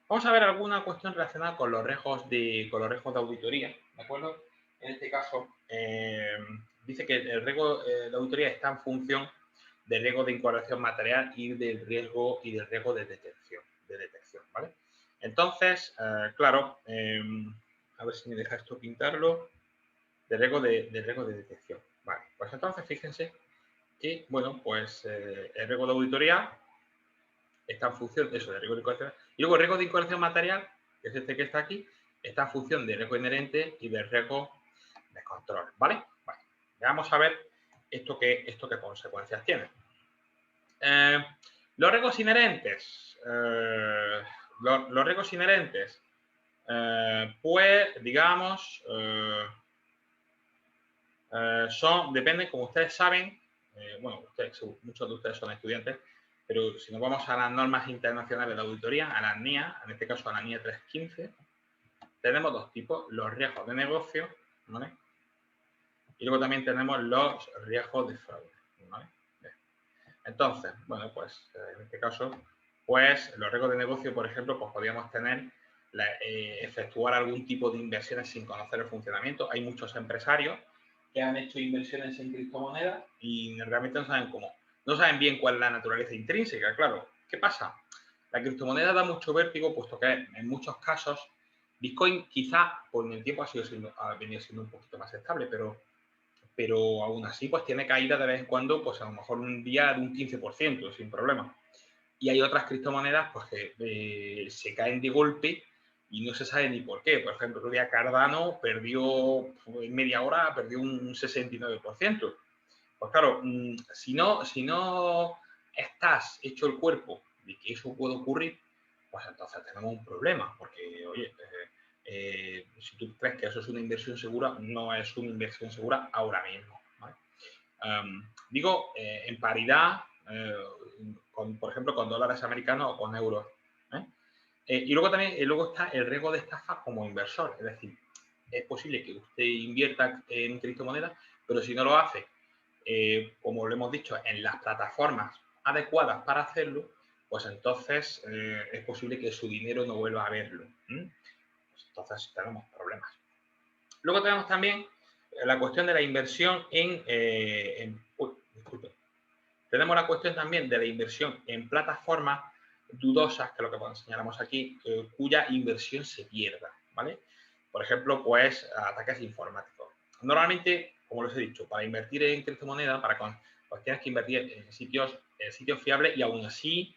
Vamos a ver alguna cuestión relacionada con los riesgos de auditoría, ¿de acuerdo? En este caso, dice que el riesgo de auditoría está en función del riesgo de incorrección material y del riesgo de detección, ¿vale? Entonces, claro, a ver si me deja esto pintarlo, del riesgo de detección. Vale, pues entonces fíjense que, bueno, pues el riesgo de auditoría está en función de eso, de riesgo de incorrección. Y luego el riesgo de incorrección material, que es este que está aquí, está en función del riesgo inherente y del riesgo de control, ¿vale? Vale. Vamos a ver esto qué consecuencias tiene. Los riesgos inherentes. Los riesgos inherentes, pues, digamos, dependen, como ustedes saben, bueno, muchos de ustedes son estudiantes, pero si nos vamos a las normas internacionales de auditoría, a la NIA, en este caso a la NIA 315, tenemos dos tipos, los riesgos de negocio, ¿vale? Y luego también tenemos los riesgos de fraude, ¿vale? Entonces, bueno, pues en este caso, pues los riesgos de negocio, por ejemplo, pues podríamos tener, efectuar algún tipo de inversiones sin conocer el funcionamiento. Hay muchos empresarios que han hecho inversiones en criptomonedas y realmente no saben cómo. No saben bien cuál es la naturaleza intrínseca, claro. ¿Qué pasa? La criptomoneda da mucho vértigo, puesto que en muchos casos Bitcoin quizá por el tiempo ha venido siendo un poquito más estable, pero aún así pues tiene caída de vez en cuando, pues a lo mejor un día de un 15%, sin problema. Y hay otras criptomonedas pues que se caen de golpe y no se sabe ni por qué. Por ejemplo, el día Cardano perdió en media hora, perdió un 69%. Pues claro, si no estás hecho el cuerpo de que eso puede ocurrir, pues entonces tenemos un problema, porque, oye, si tú crees que eso es una inversión segura, no es una inversión segura ahora mismo, ¿vale? Digo, en paridad, por ejemplo, con dólares americanos o con euros. Y luego también luego está el riesgo de estafa como inversor, es decir, es posible que usted invierta en criptomonedas, pero si no lo hace, como lo hemos dicho, en las plataformas adecuadas para hacerlo, pues entonces es posible que su dinero no vuelva a verlo. Pues entonces tenemos problemas. Luego tenemos también la cuestión de la inversión disculpe. Tenemos la cuestión también de la inversión en plataformas dudosas, que es lo que señalamos aquí, cuya inversión se pierda, ¿vale? Por ejemplo, pues ataques informáticos. Normalmente, como les he dicho, para invertir en criptomonedas, pues tienes que invertir en sitios fiables y aún así,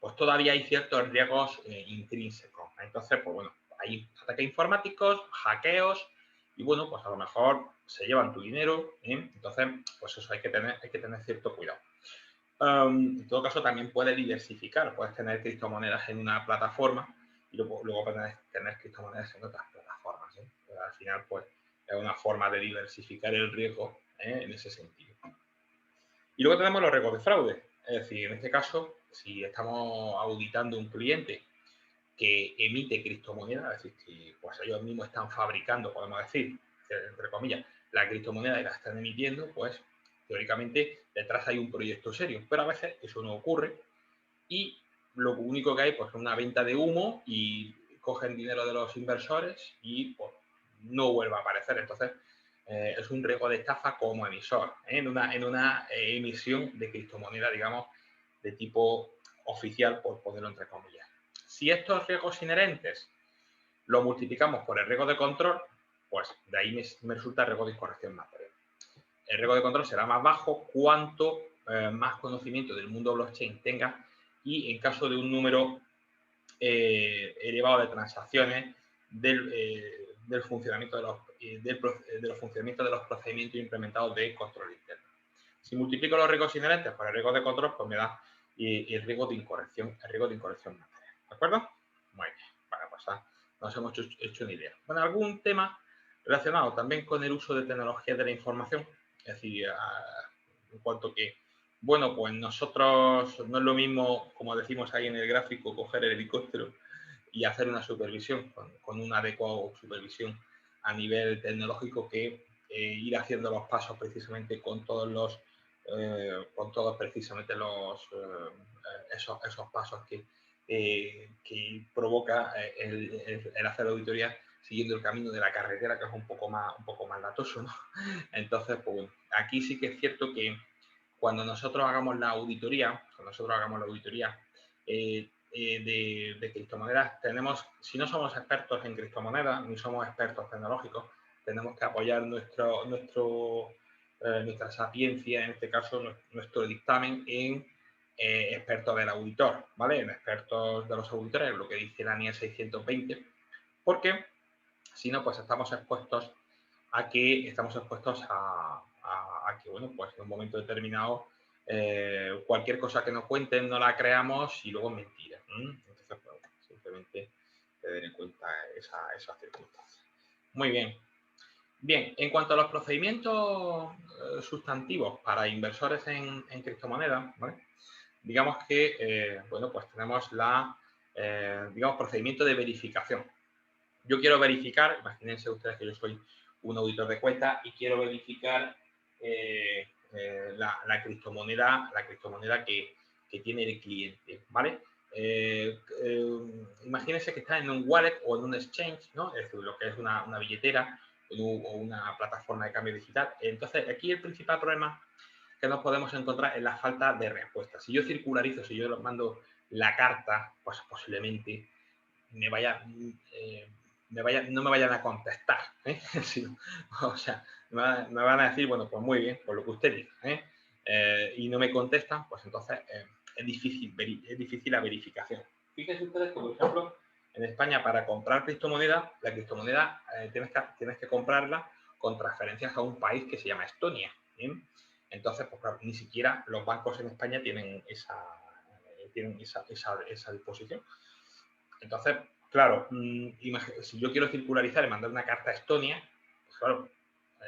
pues todavía hay ciertos riesgos intrínsecos. Entonces, pues bueno, hay ataques informáticos, hackeos, y bueno, pues a lo mejor se llevan tu dinero, entonces, pues eso hay que tener cierto cuidado. En todo caso, también puedes diversificar, puedes tener criptomonedas en una plataforma y luego puedes tener criptomonedas en otras plataformas. Pero al final, pues, Es una forma de diversificar el riesgo en ese sentido. Y luego tenemos los riesgos de fraude. Es decir, en este caso, si estamos auditando un cliente que emite criptomonedas, es decir, que pues ellos mismos están fabricando, podemos decir, entre comillas, la criptomoneda y la están emitiendo, pues teóricamente detrás hay un proyecto serio. Pero a veces eso no ocurre y lo único que hay pues, es una venta de humo y cogen dinero de los inversores y pues, no vuelve a aparecer. Entonces, es un riesgo de estafa como emisor, en una emisión de criptomoneda, digamos, de tipo oficial, por ponerlo entre comillas. Si estos riesgos inherentes lo multiplicamos por el riesgo de control, pues de ahí me resulta el riesgo de incorrección material. El riesgo de control será más bajo cuanto más conocimiento del mundo blockchain tenga y en caso de un número elevado de transacciones del funcionamiento de los funcionamientos de los procedimientos implementados de control interno. Si multiplico los riesgos inherentes por el riesgo de control, pues me da el riesgo de incorrección material. ¿De acuerdo? Muy bien. Vale, pues nos hemos hecho una idea. Bueno, algún tema relacionado también con el uso de tecnologías de la información. Es decir, en cuanto que, bueno, pues nosotros no es lo mismo, como decimos ahí en el gráfico, coger el helicóptero y hacer una supervisión con una adecuada supervisión a nivel tecnológico que ir haciendo los pasos precisamente con todos precisamente esos pasos que provoca el hacer auditoría siguiendo el camino de la carretera, que es un poco más latoso, ¿no? Entonces, pues bueno, aquí sí que es cierto que cuando nosotros hagamos la auditoría, de criptomonedas, si no somos expertos en criptomonedas, ni somos expertos tecnológicos, tenemos que apoyar nuestra sapiencia, en este caso nuestro dictamen, en expertos del auditor, ¿vale? En expertos de los auditores, lo que dice la NIE 620, porque si no, pues estamos expuestos a que bueno, pues en un momento determinado cualquier cosa que nos cuenten no la creamos y luego es mentira. Entonces, pues, bueno, simplemente tener en cuenta esas circunstancias. Muy bien. Bien, en cuanto a los procedimientos sustantivos para inversores en criptomonedas, ¿vale? Digamos que, bueno, pues tenemos procedimiento de verificación. Yo quiero verificar, imagínense ustedes que yo soy un auditor de cuentas y quiero verificar la criptomoneda que tiene el cliente, ¿vale? Imagínense que está en un wallet o en un exchange, ¿no? Es decir, lo que es una billetera o una plataforma de cambio digital. Entonces, aquí el principal problema que nos podemos encontrar es la falta de respuesta. Si yo circularizo, si yo les mando la carta, pues posiblemente no me vayan a contestar, ¿eh? O sea, me van a decir, bueno, pues muy bien, por lo que usted diga, y no me contestan, pues entonces es difícil la verificación. Fíjense ustedes que, por ejemplo, en España para comprar criptomoneda, la criptomoneda tienes que comprarla con transferencias a un país que se llama Estonia. Entonces, pues claro, ni siquiera los bancos en España tienen esa disposición. Entonces, claro, si yo quiero circularizar y mandar una carta a Estonia, pues claro,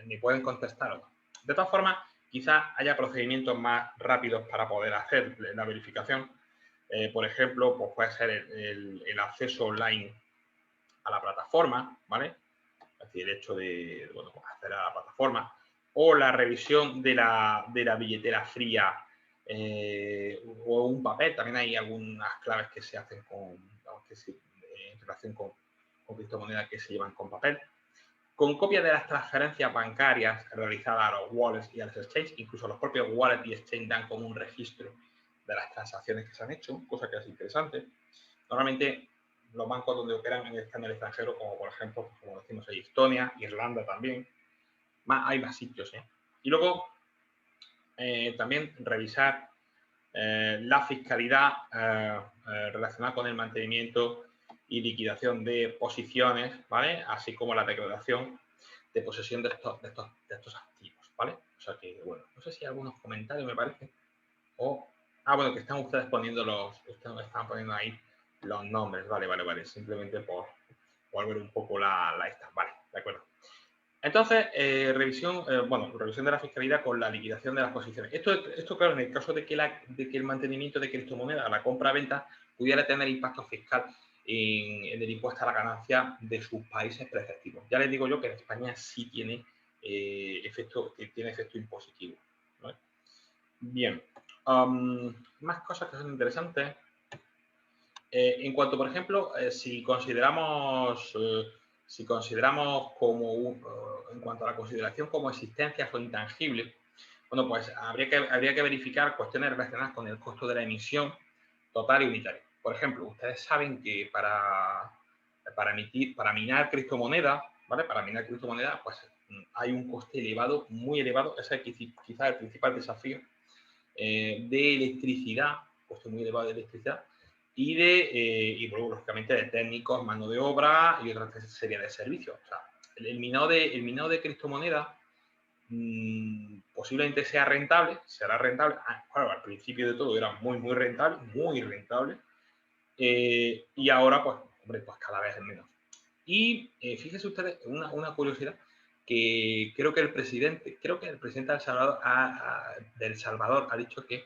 me pueden contestar o no. De todas formas, quizás haya procedimientos más rápidos para poder hacer la verificación. Por ejemplo, pues puede ser el acceso online a la plataforma, ¿vale? Es decir, el hecho de bueno, pues acceder a la plataforma o la revisión de la billetera fría o un papel. También hay algunas claves que se hacen en relación con criptomonedas que se llevan con papel. Con copia de las transferencias bancarias realizadas a los wallets y a los exchanges, incluso los propios wallets y exchange dan como un registro de las transacciones que se han hecho, cosa que es interesante. Normalmente los bancos donde operan están en el extranjero, como por ejemplo, como decimos ahí, Estonia, Irlanda también. Hay más sitios, ¿eh? Y luego también revisar la fiscalidad relacionada con el mantenimiento y liquidación de posiciones, ¿vale? Así como la declaración de posesión de estos activos, ¿vale? O sea que, bueno, no sé si hay algunos comentarios, me parece. Bueno, que están ustedes están poniendo ahí los nombres, vale. Simplemente por ver un poco la esta. Vale, de acuerdo. Entonces, revisión de la fiscalidad con la liquidación de las posiciones. Esto claro, en el caso de que el mantenimiento de criptomonedas, la compra-venta, pudiera tener impacto fiscal en el impuesto a la ganancia de sus países preceptivos. Ya les digo yo que en España sí tiene efecto impositivo, ¿vale? Bien, más cosas que son interesantes. En cuanto, por ejemplo, si consideramos en cuanto a la consideración como existencias o intangibles, bueno, pues habría que verificar cuestiones relacionadas con el costo de la emisión total y unitaria. Por ejemplo, ustedes saben que para minar criptomonedas, ¿vale? Para minar criptomonedas, pues hay un coste elevado, muy elevado. Ese es quizás el principal desafío de electricidad, coste muy elevado de electricidad, y luego, lógicamente, de técnicos, mano de obra y otra serie de servicios. O sea, el minado de criptomonedas posiblemente sea rentable, será rentable. Claro, al principio de todo era muy rentable, y ahora, pues, hombre, pues cada vez es menos. Y fíjense ustedes, una curiosidad, que creo que el presidente de El Salvador ha dicho que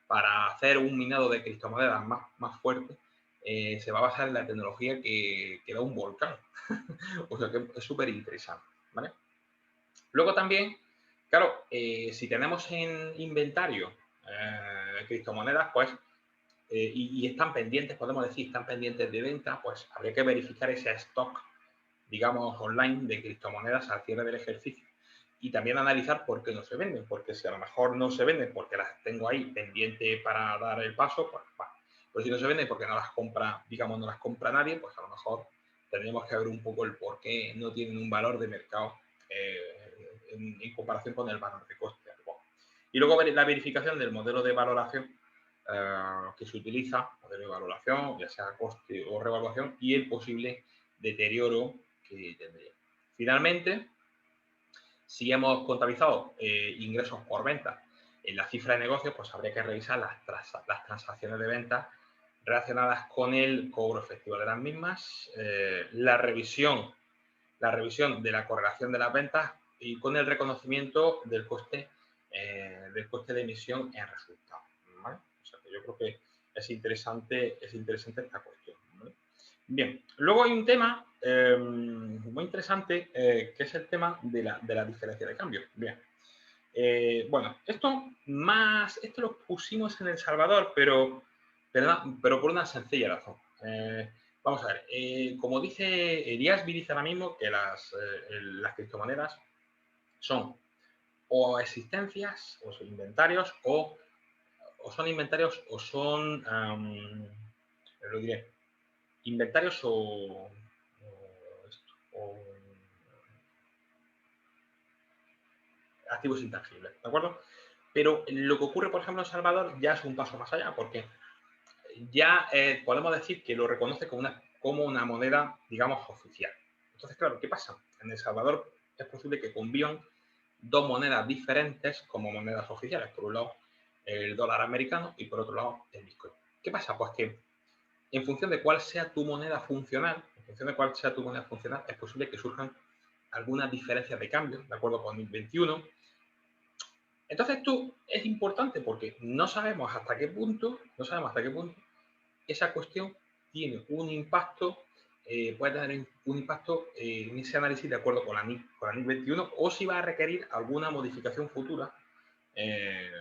para hacer un minado de criptomonedas más fuerte, se va a basar en la tecnología que da un volcán. O sea que es súper interesante, ¿vale? Luego también, claro, si tenemos en inventario criptomonedas, pues, y están pendientes, podemos decir, están pendientes de venta, pues habría que verificar ese stock, digamos, online de criptomonedas al cierre del ejercicio. Y también analizar por qué no se venden, porque si a lo mejor no se venden porque las tengo ahí pendiente para dar el paso, pues bueno. Pero si no se venden porque no las compra, digamos, no las compra nadie, pues a lo mejor tendríamos que ver un poco el por qué no tienen un valor de mercado en comparación con el valor de coste. Y luego la verificación del modelo de valoración que se utiliza, modelo de valoración, ya sea coste o revaluación, y el posible deterioro que tendría. Finalmente, si hemos contabilizado ingresos por venta en la cifra de negocios, pues habría que revisar las transacciones de venta relacionadas con el cobro efectivo de las mismas, la revisión de la correlación de las ventas y con el reconocimiento del coste de emisión en resultados, ¿vale? O sea que yo creo que es interesante esta cuestión, ¿vale? Bien, luego hay un tema muy interesante que es el tema de la diferencia de cambio. Bien, bueno, esto lo pusimos en El Salvador, pero por una sencilla razón. Vamos a ver, como dice Eliasby, dice ahora mismo que las criptomonedas son o existencias, o son inventarios, o son inventarios, o son, lo diré, inventarios o activos intangibles, ¿de acuerdo? Pero lo que ocurre, por ejemplo, en Salvador ya es un paso más allá, porque ya podemos decir que lo reconoce como una moneda, digamos, oficial. Entonces, claro, ¿qué pasa? En El Salvador es posible que convivan dos monedas diferentes como monedas oficiales. Por un lado, el dólar americano y por otro lado, el Bitcoin. ¿Qué pasa? Pues que en función de cuál sea tu moneda funcional, es posible que surjan algunas diferencias de cambio, de acuerdo con 2021. Entonces esto es importante porque no sabemos hasta qué punto esa cuestión tiene un impacto, puede tener un impacto en ese análisis de acuerdo con la NIC 21, o si va a requerir alguna modificación futura, eh,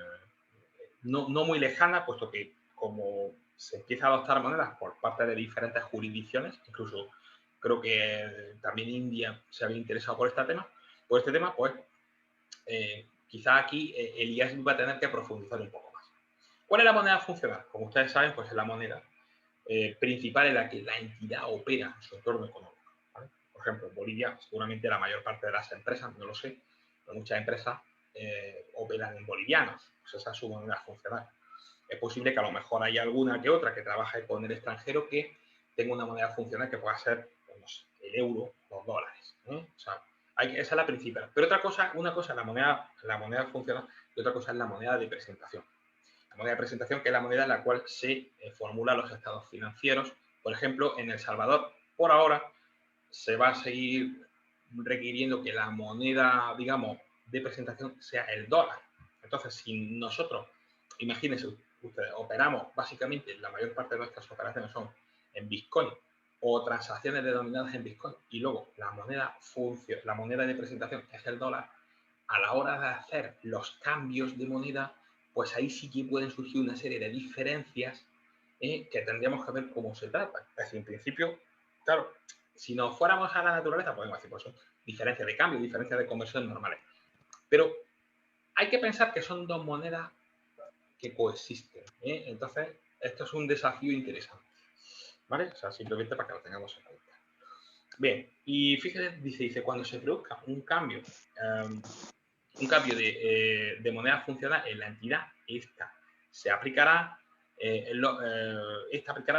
no muy lejana, puesto que como se empieza a adoptar monedas por parte de diferentes jurisdicciones, incluso creo que también India se había interesado por este tema, pues quizá aquí el IAS va a tener que profundizar un poco más. ¿Cuál es la moneda funcional? Como ustedes saben, pues es la moneda principal en la que la entidad opera en su entorno económico, ¿vale? Por ejemplo, en Bolivia, seguramente la mayor parte de las empresas, no lo sé, pero muchas empresas operan en bolivianos, pues esa es su moneda funcional. Es posible que a lo mejor haya alguna que otra que trabaje con el extranjero que tenga una moneda funcional que pueda ser, pues, no sé, el euro, los dólares, ¿eh? O sea, esa es la principal. Pero una cosa es la moneda funcional y otra cosa es la moneda de presentación. La moneda de presentación, que es la moneda en la cual se formulan los estados financieros. Por ejemplo, en El Salvador, por ahora, se va a seguir requiriendo que la moneda, digamos, de presentación sea el dólar. Entonces, si nosotros, imagínense ustedes, operamos básicamente, la mayor parte de nuestras operaciones son en Bitcoin o transacciones denominadas en Bitcoin y luego la moneda de presentación es el dólar, a la hora de hacer los cambios de moneda, pues ahí sí que pueden surgir una serie de diferencias que tendríamos que ver cómo se trata. Es decir, en principio, claro, si nos fuéramos a la naturaleza, podemos decir, pues son diferencias de cambio, diferencias de conversión normales. Pero hay que pensar que son dos monedas que coexisten. Entonces, esto es un desafío interesante. ¿Vale? O sea, simplemente para que lo tengamos en cuenta. Bien, y fíjate, dice, cuando se produzca un cambio de moneda funcional en la entidad, esta aplicará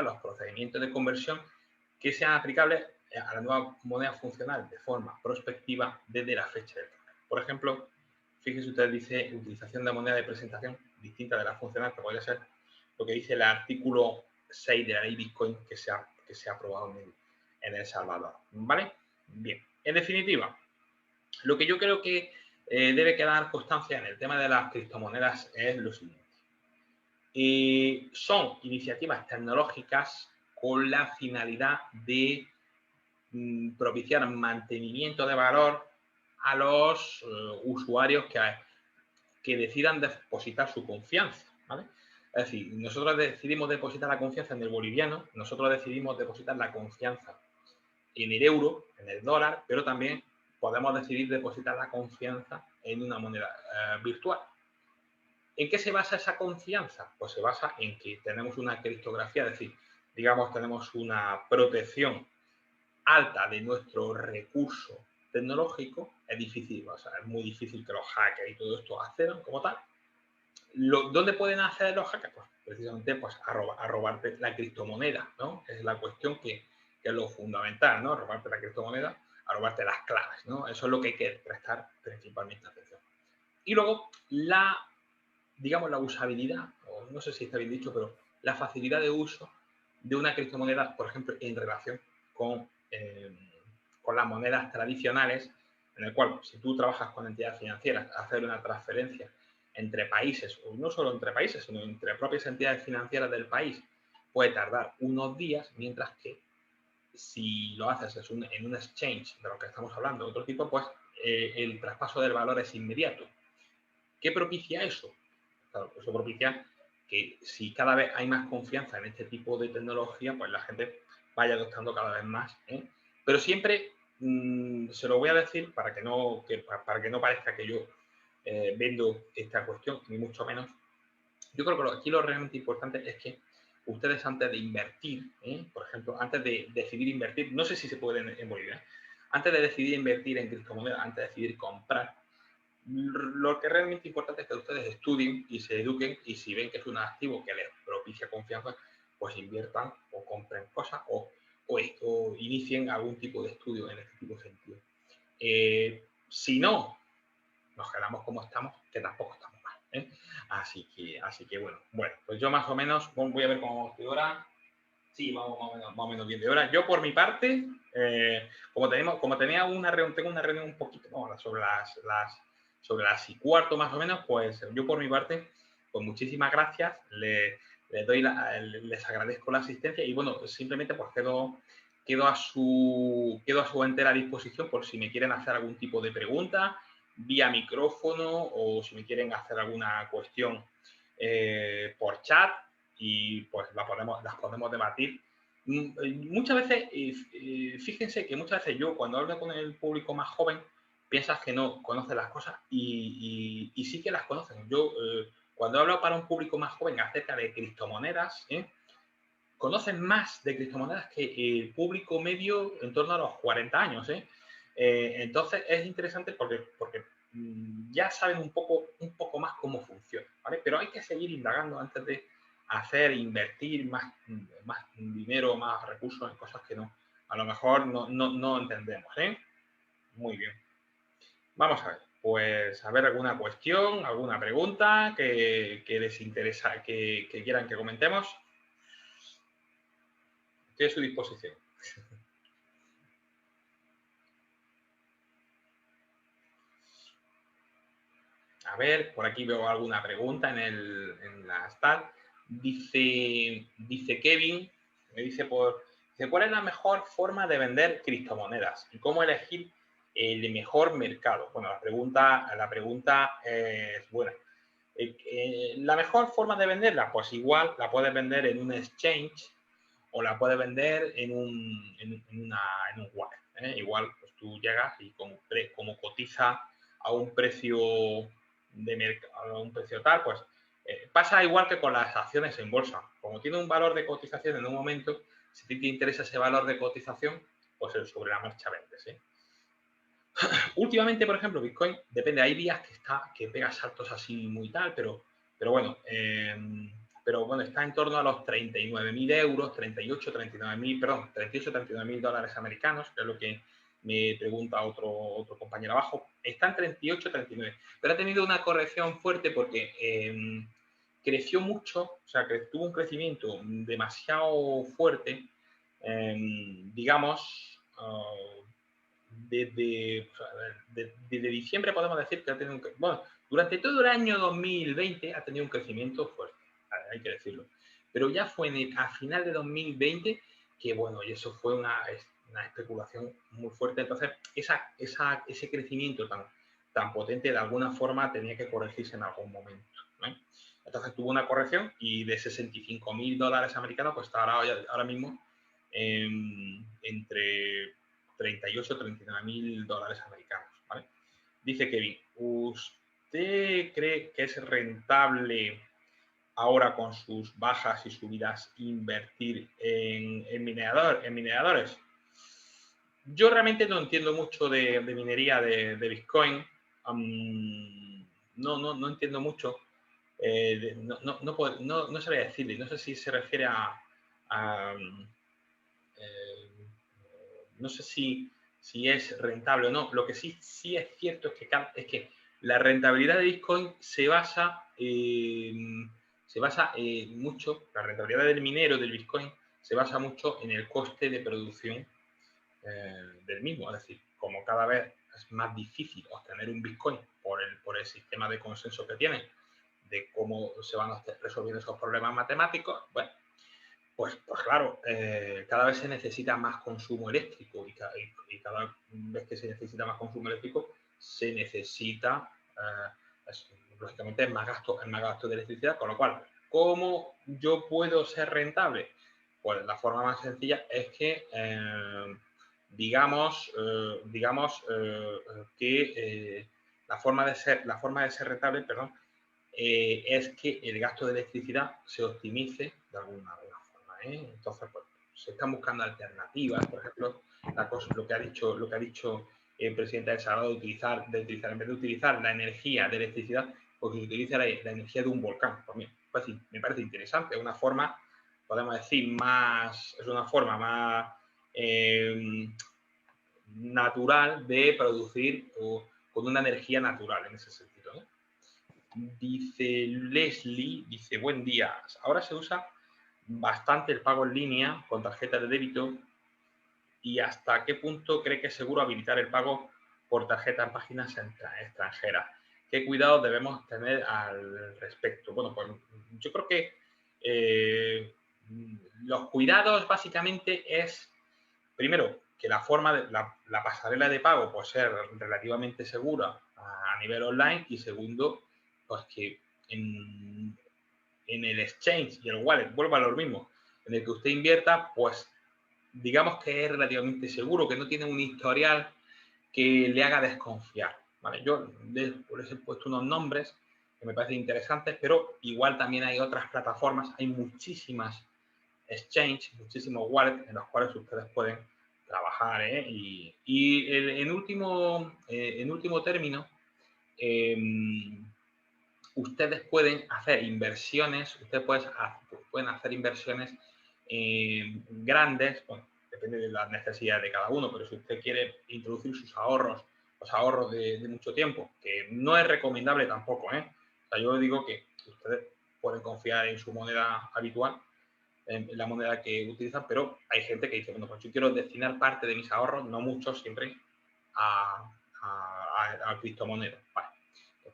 los procedimientos de conversión que sean aplicables a la nueva moneda funcional de forma prospectiva desde la fecha del cambio. Por ejemplo, fíjense usted, dice utilización de moneda de presentación distinta de la funcional, que podría ser lo que dice el artículo 6 de la ley Bitcoin que se ha aprobado en El Salvador. ¿Vale? Bien, en definitiva, lo que yo creo que debe quedar constancia en el tema de las criptomonedas es lo siguiente. Son iniciativas tecnológicas con la finalidad de propiciar mantenimiento de valor a los usuarios que decidan depositar su confianza, ¿vale? Es decir, nosotros decidimos depositar la confianza en el boliviano, nosotros decidimos depositar la confianza en el euro, en el dólar, pero también podemos decidir depositar la confianza en una moneda virtual. ¿En qué se basa esa confianza? Pues se basa en que tenemos una criptografía, es decir, digamos, tenemos una protección alta de nuestro recurso tecnológico. Es difícil, o sea, es muy difícil que los hackers y todo esto accedan como tal. ¿Dónde pueden acceder los hackers? Pues precisamente pues, a robarte la criptomoneda, ¿no? Es la cuestión que es lo fundamental, ¿no? Robarte la criptomoneda, a robarte las claves, ¿no? Eso es lo que hay que prestar principalmente atención. Y luego, digamos, la usabilidad, o no sé si está bien dicho, pero la facilidad de uso de una criptomoneda, por ejemplo, en relación con las monedas tradicionales, en el cual, si tú trabajas con entidades financieras, hacer una transferencia entre países, o no solo entre países, sino entre propias entidades financieras del país, puede tardar unos días, mientras que si lo haces en un exchange de lo que estamos hablando, otro tipo, pues el traspaso del valor es inmediato. ¿Qué propicia eso? Claro, eso propicia que si cada vez hay más confianza en este tipo de tecnología, pues la gente vaya adoptando cada vez más. Pero siempre se lo voy a decir para que no parezca que yo vendo esta cuestión, ni mucho menos. Yo creo que aquí lo realmente importante es que ustedes antes de invertir, por ejemplo, antes de decidir invertir, no sé si se puede en Bolivia, antes de decidir invertir en criptomonedas, antes de decidir comprar, lo que es realmente importante es que ustedes estudien y se eduquen, y si ven que es un activo que les propicia confianza, pues inviertan o compren cosas o inicien algún tipo de estudio en este tipo de sentido. Si no, nos quedamos como estamos, que tampoco estamos mal. Así que bueno, pues yo más o menos voy a ver cómo estoy ahora. Sí, vamos más o menos bien de hora. Yo por mi parte, como tenía tengo una reunión un poquito sobre las 1:15 más o menos, pues yo por mi parte, pues muchísimas gracias. Les agradezco la asistencia y bueno, simplemente pues quedo a su entera disposición por si me quieren hacer algún tipo de pregunta vía micrófono o si me quieren hacer alguna cuestión por chat, y pues las podemos debatir. Muchas veces, fíjense que muchas veces yo cuando hablo con el público más joven, piensas que no conoce las cosas y sí que las conocen. Yo cuando hablo para un público más joven acerca de criptomonedas, conocen más de criptomonedas que el público medio en torno a los 40 años. Entonces es interesante porque ya saben un poco más cómo funciona, ¿vale? Pero hay que seguir indagando antes de invertir más dinero, más recursos en cosas que a lo mejor no entendemos. Muy bien. Vamos a ver. Pues a ver alguna cuestión, alguna pregunta que les interesa, que quieran que comentemos. Estoy a su disposición. A ver, por aquí veo alguna pregunta en la stat. Dice Kevin, me dice ¿cuál es la mejor forma de vender criptomonedas? ¿Y cómo elegir el mejor mercado? Bueno, la pregunta es buena. La mejor forma de venderla, pues igual la puedes vender en un exchange o la puedes vender en un wallet. Igual, pues tú llegas y como cotiza a un precio de mercado, a un precio tal, pues pasa igual que con las acciones en bolsa. Como tiene un valor de cotización en un momento, si te interesa ese valor de cotización, pues sobre la marcha vendes. Últimamente, por ejemplo, Bitcoin, depende, hay días que pega saltos así muy tal, pero bueno, está en torno a los 39.000 euros, 38, 39.000, perdón, 38, 39.000 dólares americanos, que es lo que me pregunta otro compañero abajo. Está en 38, 39, pero ha tenido una corrección fuerte porque creció mucho, o sea, que tuvo un crecimiento demasiado fuerte, digamos, desde diciembre podemos decir que ha tenido bueno, durante todo el año 2020 ha tenido un crecimiento fuerte, hay que decirlo. Pero ya fue a final de 2020 que, bueno, y eso fue una especulación muy fuerte. Entonces, ese crecimiento tan potente, de alguna forma, tenía que corregirse en algún momento, ¿no? Entonces tuvo una corrección y de 65.000 dólares americanos, pues está ahora mismo entre 38 39.000 dólares americanos, ¿vale? Dice Kevin, ¿usted cree que es rentable ahora con sus bajas y subidas invertir en mineradores? Yo realmente no entiendo mucho de minería de Bitcoin. No entiendo mucho. No sabría decirle. No sé si se refiere a no sé si es rentable o no. Lo que sí es cierto es que la rentabilidad de Bitcoin se basa mucho, la rentabilidad del minero del Bitcoin se basa mucho en el coste de producción del mismo. Es decir, como cada vez es más difícil obtener un Bitcoin por el sistema de consenso que tiene, de cómo se van resolviendo esos problemas matemáticos, bueno, pues claro, cada vez se necesita más consumo eléctrico y cada vez que se necesita más consumo eléctrico, se necesita, lógicamente, más gasto de electricidad, con lo cual, ¿cómo yo puedo ser rentable? Pues la forma más sencilla es que, digamos que la forma de ser rentable, perdón, es que el gasto de electricidad se optimice de alguna forma. Entonces, pues, se están buscando alternativas, por ejemplo, lo que ha dicho el presidente del Salvador, de utilizar, en vez de utilizar la energía de electricidad, pues se utiliza la energía de un volcán. Por mí, me parece interesante, es una forma, podemos decir, es una forma más natural de producir con una energía natural en ese sentido, ¿no? Dice Leslie, dice, buen día, ahora se usa bastante el pago en línea con tarjeta de débito y hasta qué punto cree que es seguro habilitar el pago por tarjeta en páginas extranjeras. ¿Qué cuidados debemos tener al respecto? Bueno, pues yo creo que los cuidados básicamente es, primero, que la pasarela de pago puede ser relativamente segura a nivel online y segundo, pues que en el exchange y el wallet, vuelvo a lo mismo, en el que usted invierta, pues digamos que es relativamente seguro, que no tiene un historial que le haga desconfiar, ¿vale? Yo les he puesto unos nombres que me parecen interesantes, pero igual también hay otras plataformas, hay muchísimas exchange, muchísimos wallets en los cuales ustedes pueden trabajar, Y en último término, ustedes pueden hacer inversiones, pueden hacer inversiones grandes, bueno, depende de las necesidades de cada uno, pero si usted quiere introducir sus ahorros, los ahorros de mucho tiempo, que no es recomendable tampoco, O sea, yo digo que ustedes pueden confiar en su moneda habitual, en la moneda que utilizan, pero hay gente que dice, bueno, pues yo quiero destinar parte de mis ahorros, no muchos siempre, a criptomonedas. Vale.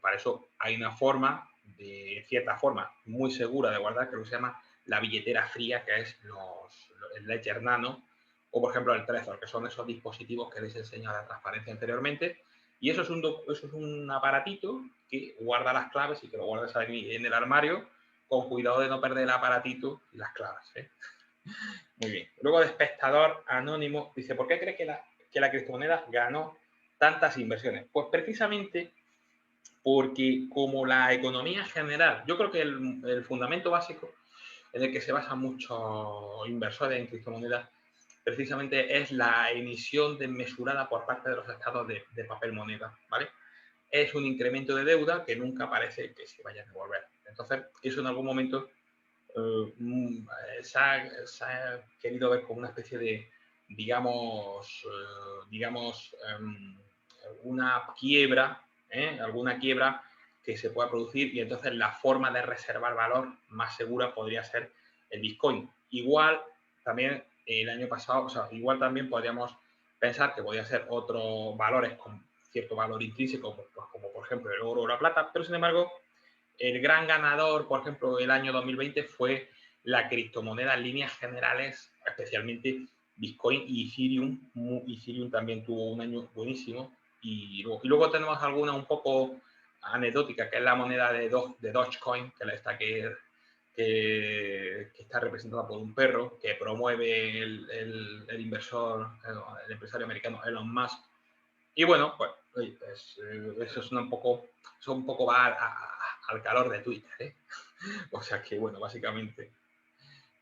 para eso hay una forma, de cierta forma, muy segura de guardar, que se llama la billetera fría, que es el Ledger Nano, o por ejemplo el Trezor, que son esos dispositivos que les he enseñado la transparencia anteriormente. Y eso es un aparatito que guarda las claves y que lo guardas ahí en el armario, con cuidado de no perder el aparatito y las claves, ¿eh? Muy bien. Luego de espectador anónimo dice, ¿por qué cree que la criptomoneda ganó tantas inversiones? Pues precisamente porque como la economía general, yo creo que el fundamento básico en el que se basan muchos inversores en criptomonedas precisamente es la emisión desmesurada por parte de los estados de papel moneda, ¿vale? Es un incremento de deuda que nunca parece que se vaya a devolver. Entonces, eso en algún momento se ha querido ver como una especie de, digamos, una quiebra, alguna quiebra que se pueda producir, y entonces la forma de reservar valor más segura podría ser el Bitcoin. Igual también el año pasado, o sea, igual también podríamos pensar que podría ser otros valores con cierto valor intrínseco, pues, como por ejemplo el oro o la plata, pero sin embargo el gran ganador, por ejemplo, el año 2020 fue la criptomoneda en líneas generales, especialmente Bitcoin y Ethereum. Ethereum también tuvo un año buenísimo. Y luego tenemos alguna un poco anecdótica, que es la moneda de Dogecoin, que está representada por un perro, que promueve el inversor, el empresario americano Elon Musk. Y bueno, pues eso es un poco va al calor de Twitter, ¿eh? O sea que, bueno, básicamente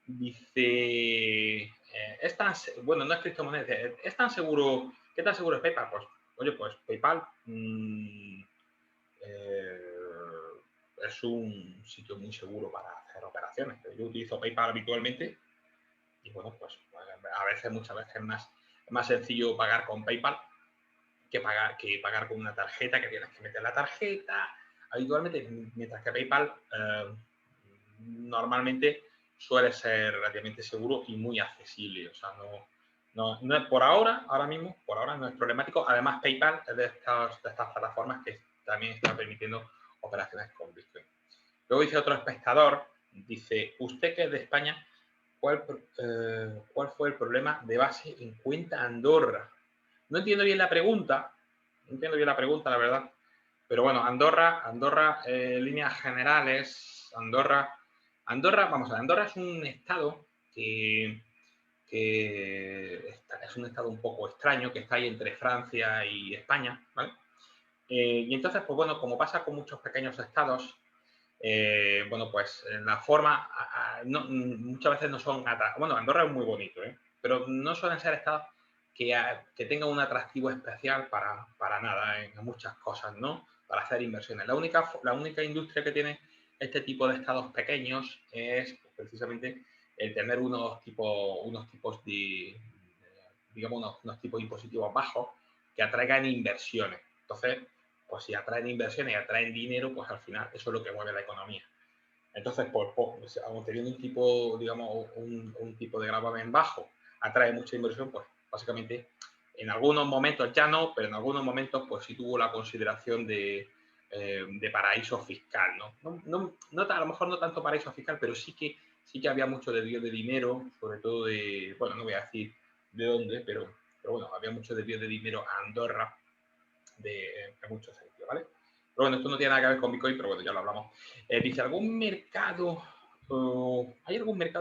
dice, bueno, no es criptomoneda, ¿es tan seguro, qué tan seguro es PayPal? Pues, oye, pues PayPal es un sitio muy seguro para hacer operaciones. Yo utilizo PayPal habitualmente y, bueno, pues muchas veces es más sencillo pagar con PayPal que pagar con una tarjeta, que tienes que meter la tarjeta habitualmente, mientras que PayPal normalmente suele ser relativamente seguro y muy accesible. O sea, no es por ahora mismo, por ahora no es problemático. Además, PayPal es de estas plataformas que también están permitiendo operaciones con Bitcoin. Luego dice otro espectador, dice, usted que es de España, ¿cuál fue el problema de base en cuenta Andorra? No entiendo bien la pregunta, la verdad. Pero bueno, Andorra, en líneas generales, Andorra es un estado que es un estado un poco extraño, que está ahí entre Francia y España, ¿vale? Y entonces, pues bueno, como pasa con muchos pequeños estados, bueno, pues la forma, muchas veces no son, bueno, Andorra es muy bonito, pero no suelen ser estados que tengan un atractivo especial para nada, en muchas cosas, ¿no? Para hacer inversiones. La única industria que tiene este tipo de estados pequeños es precisamente el tener unos tipos de digamos, unos tipos impositivos bajos que atraigan inversiones. Entonces, pues si atraen inversiones y atraen dinero, pues al final eso es lo que mueve la economía. Entonces, pues teniendo un tipo, digamos, un tipo de gravamen bajo, atrae mucha inversión, pues básicamente en algunos momentos ya no, pero en algunos momentos pues sí tuvo la consideración de paraíso fiscal, ¿no? A lo mejor no tanto paraíso fiscal, pero sí que había mucho desvío de dinero, sobre todo de, bueno, no voy a decir de dónde, pero bueno, había mucho desvío de dinero a Andorra de muchos sentidos, ¿vale? Pero bueno, esto no tiene nada que ver con Bitcoin, pero bueno, ya lo hablamos. Dice, ¿hay algún mercado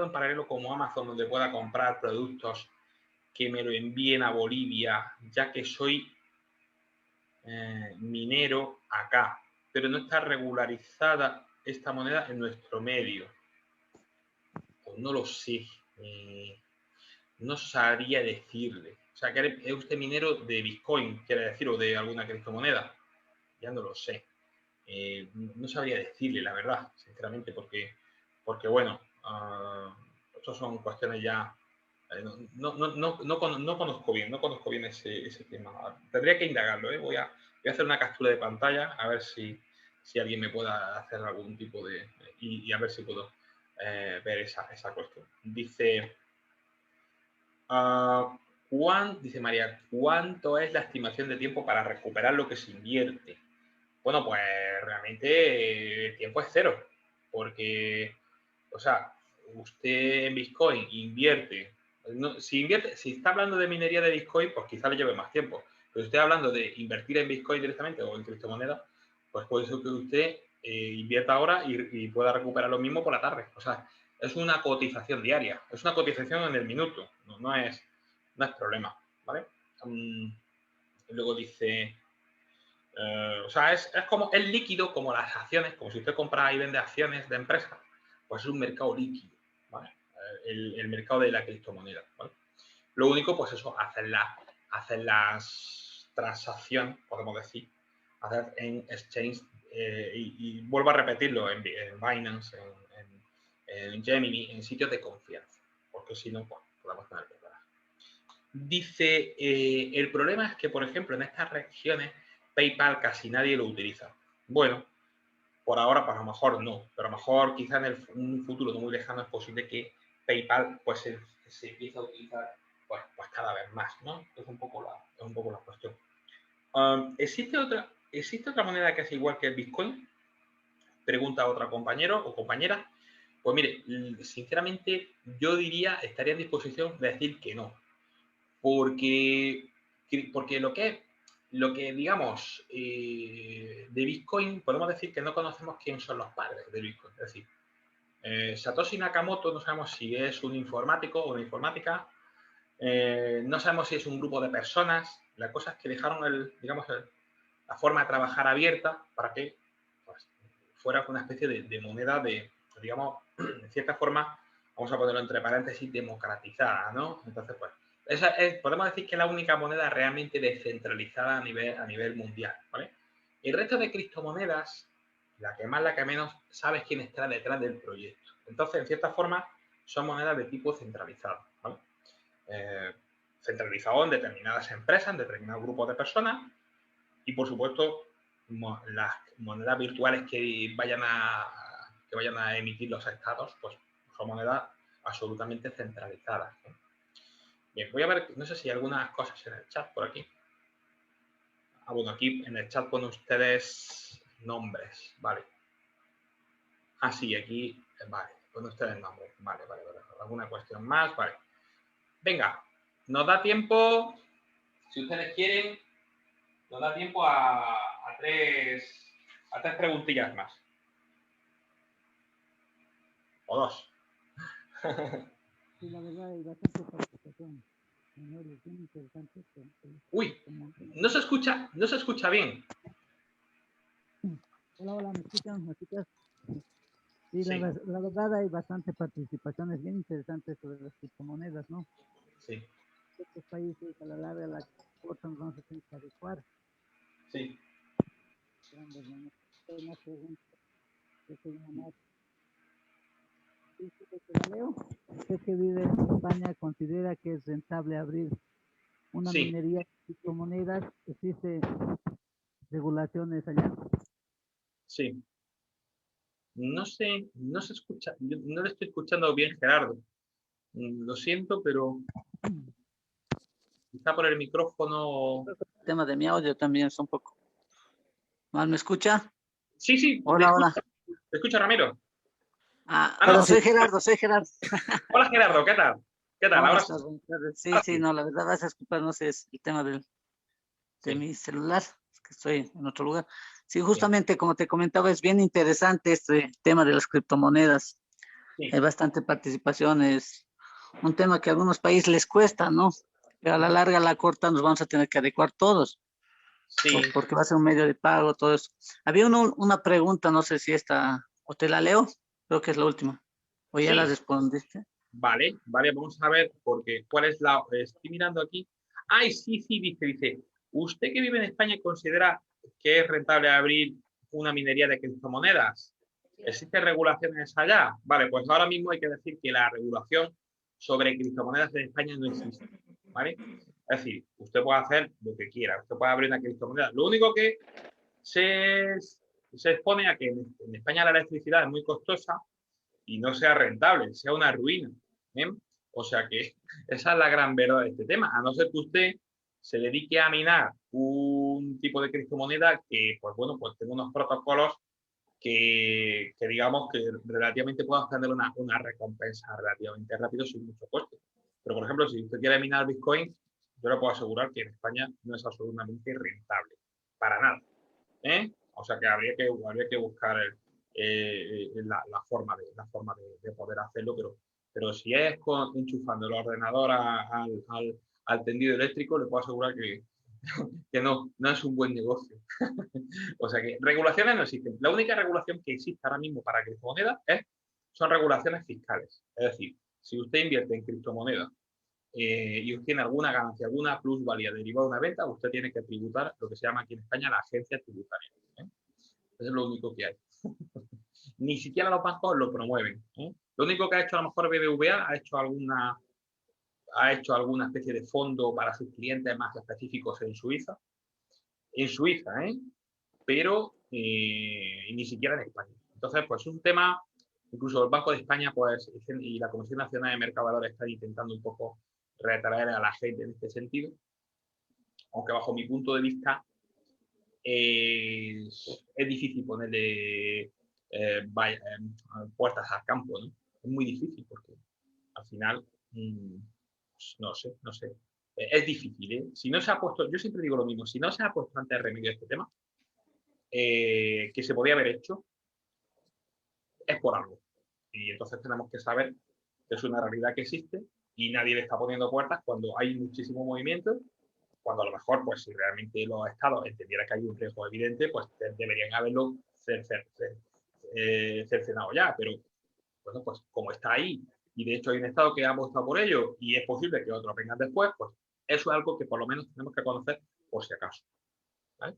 en paralelo como Amazon donde pueda comprar productos que me lo envíen a Bolivia, ya que soy minero acá, pero no está regularizada esta moneda en nuestro medio? Pues no lo sé. No sabría decirle. O sea, que es usted minero de Bitcoin, quiere decir, o de alguna criptomoneda. Ya no lo sé. No sabría decirle la verdad, sinceramente, porque bueno, estos son cuestiones ya. No conozco bien ese tema. Tendría que indagarlo, ¿eh? Voy a hacer una captura de pantalla a ver si alguien me pueda hacer algún tipo de. Y a ver si puedo ver esa cuestión. Dice. Dice María, ¿cuánto es la estimación de tiempo para recuperar lo que se invierte? bueno, pues realmente el tiempo es cero, porque, o sea, usted en Bitcoin invierte, si está hablando de minería de Bitcoin, pues quizá le lleve más tiempo, pero si está hablando de invertir en Bitcoin directamente o en criptomonedas, pues puede ser que usted invierta ahora y pueda recuperar lo mismo por la tarde. O sea, es una cotización diaria, es una cotización en el minuto, no es problema, ¿vale? Luego dice... o sea, es como el líquido, como las acciones, como si usted compra y vende acciones de empresas, pues es un mercado líquido, ¿vale? El mercado de la criptomoneda, ¿vale? Lo único, pues eso, hacer las transacciones, podemos decir, hacer en exchange, y vuelvo a repetirlo, en Binance, en Gemini, en sitios de confianza, porque si no, pues, podemos tener problemas. Dice, el problema es que, por ejemplo, en estas regiones PayPal casi nadie lo utiliza. Bueno, por ahora, pues a lo mejor no, pero a lo mejor quizá en un futuro no muy lejano es posible que PayPal pues se empiece a utilizar pues cada vez más, ¿no? Es un poco la cuestión. ¿Existe otra moneda que es igual que el Bitcoin? Pregunta otra compañero o compañera. Pues mire, sinceramente yo diría, estaría en disposición de decir que no, porque lo que digamos de Bitcoin, podemos decir que no conocemos quién son los padres de Bitcoin. Es decir, Satoshi Nakamoto no sabemos si es un informático o una informática, no sabemos si es un grupo de personas. La cosa es que dejaron la forma de trabajar abierta para que pues, fuera una especie de moneda digamos, de cierta forma, vamos a ponerlo entre paréntesis, democratizada, ¿no? Entonces, pues, podemos decir que es la única moneda realmente descentralizada a nivel mundial, ¿vale? El resto de criptomonedas, la que más, la que menos, sabes quién está detrás del proyecto. Entonces, en cierta forma, son monedas de tipo centralizado, ¿vale? Centralizado en determinadas empresas, en determinados grupos de personas y, por supuesto, las monedas virtuales que vayan a emitir los estados, pues son monedas absolutamente centralizadas, ¿no? Bien, voy a ver, no sé si hay algunas cosas en el chat por aquí. Ah, bueno, aquí en el chat ponen ustedes nombres, vale. Ah, sí, aquí, vale, ponen ustedes nombres, vale. ¿Alguna cuestión más? Vale. Venga, nos da tiempo, si ustedes quieren, nos da tiempo a tres preguntillas más. O dos. Sí, la verdad hay bastante participación. Es bien interesante esto. Uy, no se escucha bien. Hola, ¿me escuchan? ¿Me escuchas? Sí, Sí. la verdad hay bastante participación. Es bien interesante sobre las criptomonedas, ¿no? Sí. Estos países a la larga la exportan, vamos a tener que adecuar. Sí. Una pregunta. Usted que vive en España, ¿considera que es rentable abrir una Sí. minería de criptomonedas? ¿Existe regulaciones allá? Sí. No se escucha, no le estoy escuchando bien, Gerardo. Lo siento, pero quizá por el micrófono. El tema de mi audio también es un poco mal. ¿Me escucha? Sí, Hola, hola. te escucho, Ramiro. Pero No. soy Gerardo. Hola, Gerardo, ¿qué tal? ¿Cómo Ahora estás? Buenas tardes. ahora Sí, sí. no, la verdad vas a disculpar, no sé, es el tema de Sí. mi celular, es que estoy en otro lugar. Sí, Bien. justamente como te comentaba, es bien interesante este tema de las criptomonedas. Sí. Hay bastante participación, es un tema que a algunos países les cuesta, ¿no? Pero a la larga, a la corta, nos vamos a tener que adecuar todos, Sí. porque va a ser un medio de pago, todo eso. Había una pregunta, no sé si esta, o te la leo, creo que es la última, o ya la Sí. respondiste. Vale, vamos a ver, porque ¿cuál es la...? Estoy mirando aquí. Ay, sí, dice, ¿usted que vive en España considera que es rentable abrir una minería de criptomonedas? ¿Existen regulaciones allá? Vale, pues ahora mismo hay que decir que la regulación sobre criptomonedas en España no existe, ¿vale? Es decir, usted puede hacer lo que quiera, usted puede abrir una criptomoneda. Lo único que se expone a que en España la electricidad es muy costosa y no sea rentable, sea una ruina, ¿eh? O sea que esa es la gran verdad de este tema, a no ser que usted se dedique a minar un tipo de criptomoneda que, pues bueno, pues tenga unos protocolos que digamos que relativamente pueda obtener una recompensa relativamente rápido sin mucho coste. Pero, por ejemplo, si usted quiere minar Bitcoin, yo le puedo asegurar que en España no es absolutamente rentable, para nada. O sea que habría que buscar la forma de poder hacerlo, pero si es enchufando el ordenador al tendido eléctrico, le puedo asegurar que no es un buen negocio. O sea que regulaciones no existen. La única regulación que existe ahora mismo para criptomonedas son regulaciones fiscales. Es decir, si usted invierte en criptomonedas y obtiene alguna ganancia, alguna plusvalía derivada de una venta, usted tiene que tributar lo que se llama aquí en España la agencia tributaria. Eso es lo único que hay. Ni siquiera los bancos lo promueven. Lo único que ha hecho a lo mejor BBVA ha hecho alguna especie de fondo para sus clientes más específicos en Suiza. En Suiza, pero ni siquiera en España. Entonces, pues es un tema, incluso el Banco de España pues, y la Comisión Nacional de Mercado de Valores están intentando un poco retraer a la gente en este sentido, aunque bajo mi punto de vista es difícil ponerle puertas al campo, ¿no? Es muy difícil porque al final, pues, no sé. Es difícil, ¿eh? Si no se ha puesto, yo siempre digo lo mismo, si no se ha puesto antes remedio a este tema, que se podía haber hecho, es por algo. Y entonces tenemos que saber que es una realidad que existe y nadie le está poniendo puertas cuando hay muchísimo movimiento, cuando a lo mejor, pues si realmente los estados entendieran que hay un riesgo evidente, pues deberían haberlo cercenado ya, pero bueno, pues como está ahí y de hecho hay un estado que ha apostado por ello y es posible que otros vengan después, pues eso es algo que por lo menos tenemos que conocer por si acaso. ¿Vale?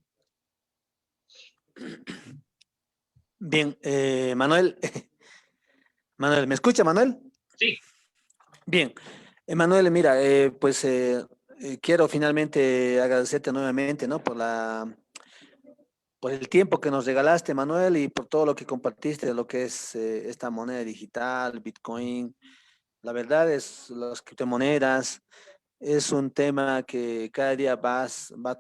Bien, Manuel, Manuel, ¿me escucha, Manuel? Sí. Bien, Manuel, mira, quiero finalmente agradecerte nuevamente, ¿no? Por el tiempo que nos regalaste, Manuel, y por todo lo que compartiste de lo que es esta moneda digital, Bitcoin. La verdad es las criptomonedas. Es un tema que cada día va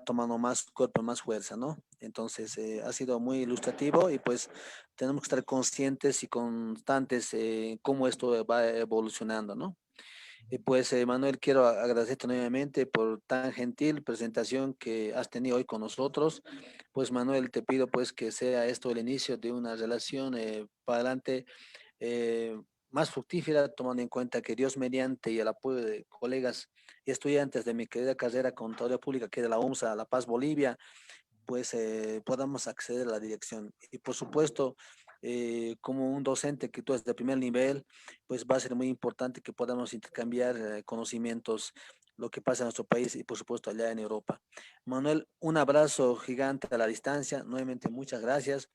tomando más cuerpo, más fuerza, ¿no? Entonces, ha sido muy ilustrativo y pues tenemos que estar conscientes y constantes en cómo esto va evolucionando, ¿no? Y pues, Manuel, quiero agradecerte nuevamente por tan gentil presentación que has tenido hoy con nosotros. Pues, Manuel, te pido pues que sea esto el inicio de una relación para adelante eh, más fructífera, tomando en cuenta que Dios mediante y el apoyo de colegas y estudiantes de mi querida carrera Contaduría Pública, que es de la UMSA, La Paz, Bolivia, pues podamos acceder a la dirección. Y por supuesto, como un docente que tú es de primer nivel, pues va a ser muy importante que podamos intercambiar conocimientos, lo que pasa en nuestro país y por supuesto allá en Europa. Manuel, un abrazo gigante a la distancia. Nuevamente, muchas gracias